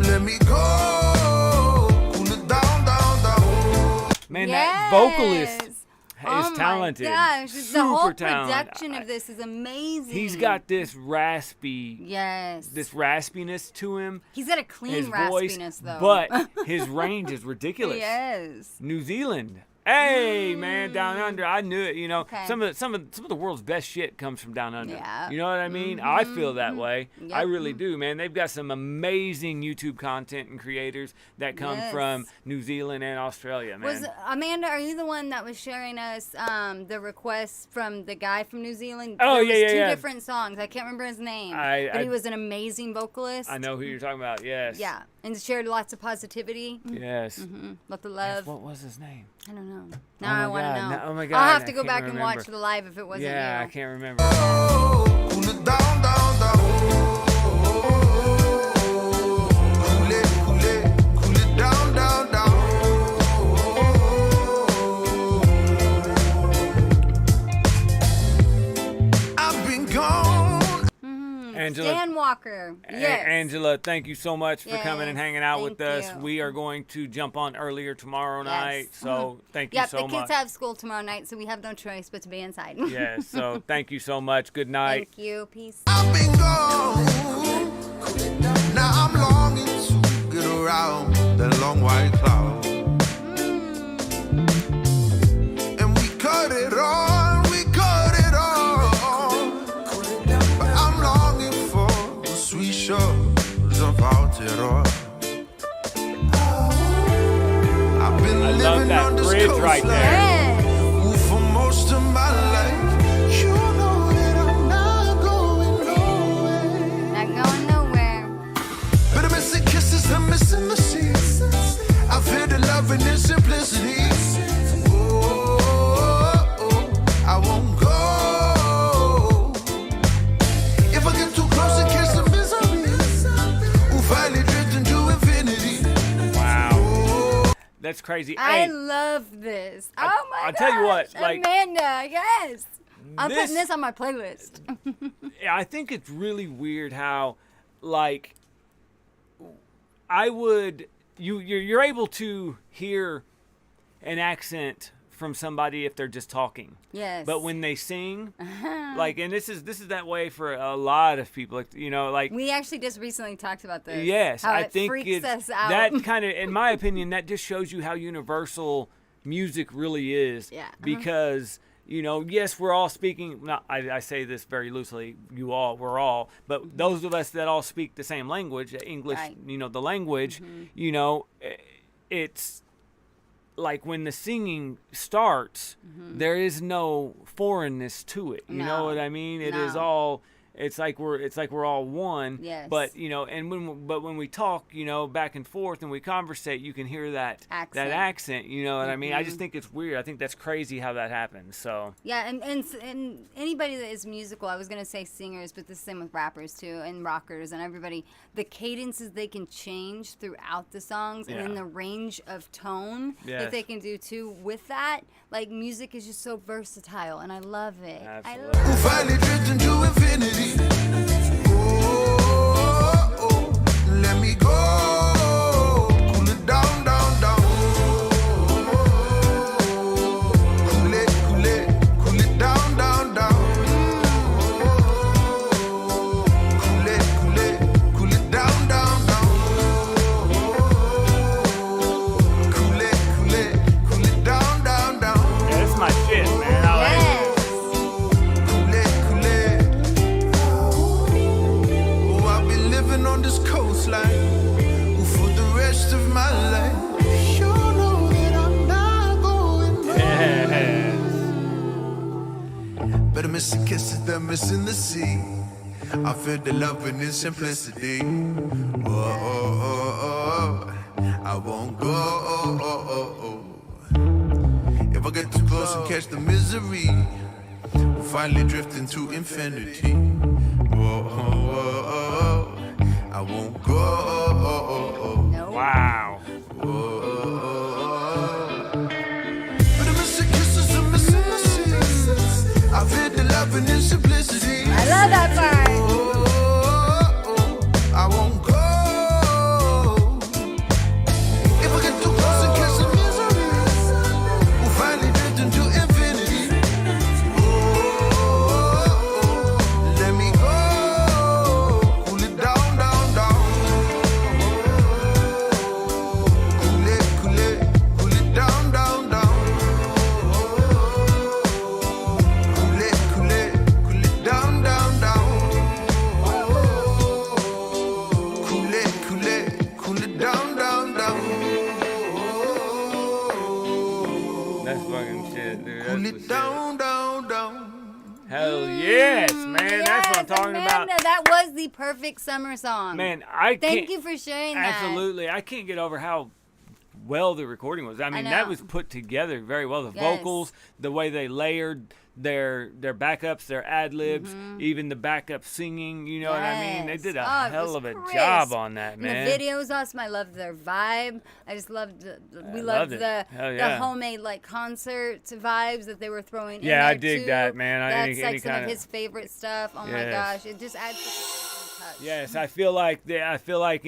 Speaker 8: Let me go. Cool it down, down, down.
Speaker 4: Man, that vocalist is talented.
Speaker 5: Oh my gosh,
Speaker 4: super
Speaker 5: the whole
Speaker 4: talented.
Speaker 5: production of this is amazing.
Speaker 4: He's got this raspy, this raspiness to him.
Speaker 5: He's got a clean raspiness though.
Speaker 4: But his range is ridiculous.
Speaker 5: Yes.
Speaker 4: New Zealand. Hey, man, down under. I knew it. You know, some of the world's best shit comes from down under.
Speaker 5: Yeah.
Speaker 4: You know what I mean? I feel that way. I really do, man. They've got some amazing YouTube content and creators that come from New Zealand and Australia, man.
Speaker 5: Amanda, are you the one that was sharing us the requests from the guy from New Zealand?
Speaker 4: Oh,
Speaker 5: there was two different songs. I can't remember his name. But he was an amazing vocalist.
Speaker 4: I know who you're talking about. Yes.
Speaker 5: Yeah, and shared lots of positivity.
Speaker 4: Yes.
Speaker 5: Lots of love.
Speaker 4: Yes, what was his name?
Speaker 5: I don't know. Now I want to know.
Speaker 4: No, oh my God.
Speaker 5: I'll have to go back and watch the live if it wasn't you.
Speaker 4: Yeah, I can't remember.
Speaker 8: Cool it down, down, down. Cool it down, down, down. I've been gone.
Speaker 4: Angela.
Speaker 5: Dan Walker. Yes.
Speaker 4: Angela, thank you so much for coming and
Speaker 5: Yes,
Speaker 4: hanging out with
Speaker 5: thank
Speaker 4: us.
Speaker 5: you.
Speaker 4: We are going to jump on earlier tomorrow night, so thank you
Speaker 5: Yep,
Speaker 4: so
Speaker 5: the
Speaker 4: much.
Speaker 5: kids have school tomorrow night, so we have no choice but to be inside.
Speaker 4: Yes, so thank you so much. Good night.
Speaker 5: Thank you. Peace.
Speaker 6: I've been gone. Now I'm longing to get around that long white cloud. And we cut it on, we cut it on. But I'm longing for the sweet shores of Aotearoa. I've been
Speaker 4: I love
Speaker 6: living
Speaker 4: that
Speaker 6: on this
Speaker 4: bridge
Speaker 6: coastline
Speaker 4: right there.
Speaker 5: Yes.
Speaker 6: for most of my life. You know that I'm not going nowhere.
Speaker 5: Not going nowhere.
Speaker 6: But I'm missing kisses, I'm missing the seas. I feel the love in its simplicity. Oh, I won't go. If I get too close and catch the misery, we'll finally drift into infinity.
Speaker 4: Wow. That's crazy.
Speaker 5: I
Speaker 4: Hey,
Speaker 5: love this. Oh my
Speaker 4: I'll tell you what,
Speaker 5: gosh,
Speaker 4: like,
Speaker 5: Amanda, yes. I'm
Speaker 4: this-
Speaker 5: putting this on my playlist.
Speaker 4: Yeah, I think it's really weird how, like, I would you're able to hear an accent from somebody if they're just talking.
Speaker 5: Yes.
Speaker 4: But when they sing, like, and this is that way for a lot of people, like, you know, like.
Speaker 5: We actually just recently talked about this.
Speaker 4: Yes,
Speaker 5: how
Speaker 4: I
Speaker 5: it
Speaker 4: think
Speaker 5: freaks us out.
Speaker 4: that kind of, in my opinion, that just shows you how universal music really is.
Speaker 5: Yeah.
Speaker 4: Because, you know, yes, we're all speaking. Not, I say this very loosely. We're all, but those of us that all speak the same language, English.
Speaker 5: Right.
Speaker 4: You know, the language. You know, it's like when the singing starts, there is no foreignness to it. You know
Speaker 5: No.
Speaker 4: what I mean? It is
Speaker 5: No.
Speaker 4: all. It's like we're all one.
Speaker 5: Yes.
Speaker 4: But you know, and when we talk, you know, back and forth and we conversate, you can hear that accent. You know what I mean? I just think it's weird. I think that's crazy how that happens. So.
Speaker 5: Yeah, and anybody that is musical, I was gonna say singers, but the same with rappers too, and rockers and everybody. The cadences they can change throughout the songs, and then
Speaker 4: Yeah.
Speaker 5: the range of tone
Speaker 4: Yes.
Speaker 5: that they can do too with that. Like music is just so versatile, and I love it.
Speaker 4: Absolutely.
Speaker 5: I
Speaker 6: We'll
Speaker 5: love
Speaker 6: finally drift into infinity. Oh, let me go. Cool it down, down, down. Cool it down, down, down. Cool it down, down, down. Cool it down, down, down.
Speaker 4: Yeah, that's my shit, man. I like it.
Speaker 5: Yes.
Speaker 6: Oh, I've been living on this coastline for the rest of my life. You know that I'm not going
Speaker 4: Yes.
Speaker 6: But I'm missing kisses, they're missing the sea. I feel the love in its simplicity. I won't go. If I get too close and catch the misery, we'll finally drift into infinity. I won't go.
Speaker 5: No.
Speaker 4: Wow.
Speaker 6: But I'm missing kisses, I'm missing the sea. I feel the love in its simplicity.
Speaker 5: I love that part.
Speaker 6: I won't go. If I get too close and catch the misery, we'll finally drift into infinity. Let me go. Cool it down, down, down. Cool it down, down, down. Cool it down, down, down. Cool it down, down, down.
Speaker 4: That's fucking shit, dude.
Speaker 6: Cool
Speaker 4: That's
Speaker 6: it
Speaker 4: the shit.
Speaker 6: down, down, down.
Speaker 4: Hell yes, man. That's what I'm
Speaker 5: Yes,
Speaker 4: talking about.
Speaker 5: Amanda, that was the perfect summer song.
Speaker 4: Man, I can't.
Speaker 5: Thank you for sharing that.
Speaker 4: Absolutely. I can't get over how well the recording was. I mean,
Speaker 5: know.
Speaker 4: that was put together very well. The
Speaker 5: Yes.
Speaker 4: vocals, the way they layered their backups, their ad-libs, even the backup singing, you know what I mean? They
Speaker 5: Yes.
Speaker 4: did a
Speaker 5: Oh, it
Speaker 4: hell
Speaker 5: was
Speaker 4: of a
Speaker 5: crisp.
Speaker 4: job on that,
Speaker 5: And
Speaker 4: man.
Speaker 5: the video was awesome. I loved their vibe. I just loved we
Speaker 4: loved
Speaker 5: loved
Speaker 4: it.
Speaker 5: the
Speaker 4: Hell
Speaker 5: the
Speaker 4: yeah.
Speaker 5: homemade like concert vibes that they were throwing in
Speaker 4: Yeah,
Speaker 5: there
Speaker 4: I dig
Speaker 5: too.
Speaker 4: that, man.
Speaker 5: That's
Speaker 4: Any
Speaker 5: like some
Speaker 4: kinda-
Speaker 5: of his favorite stuff. Oh my
Speaker 4: Yes.
Speaker 5: gosh, it just adds touch.
Speaker 4: Yes, I feel like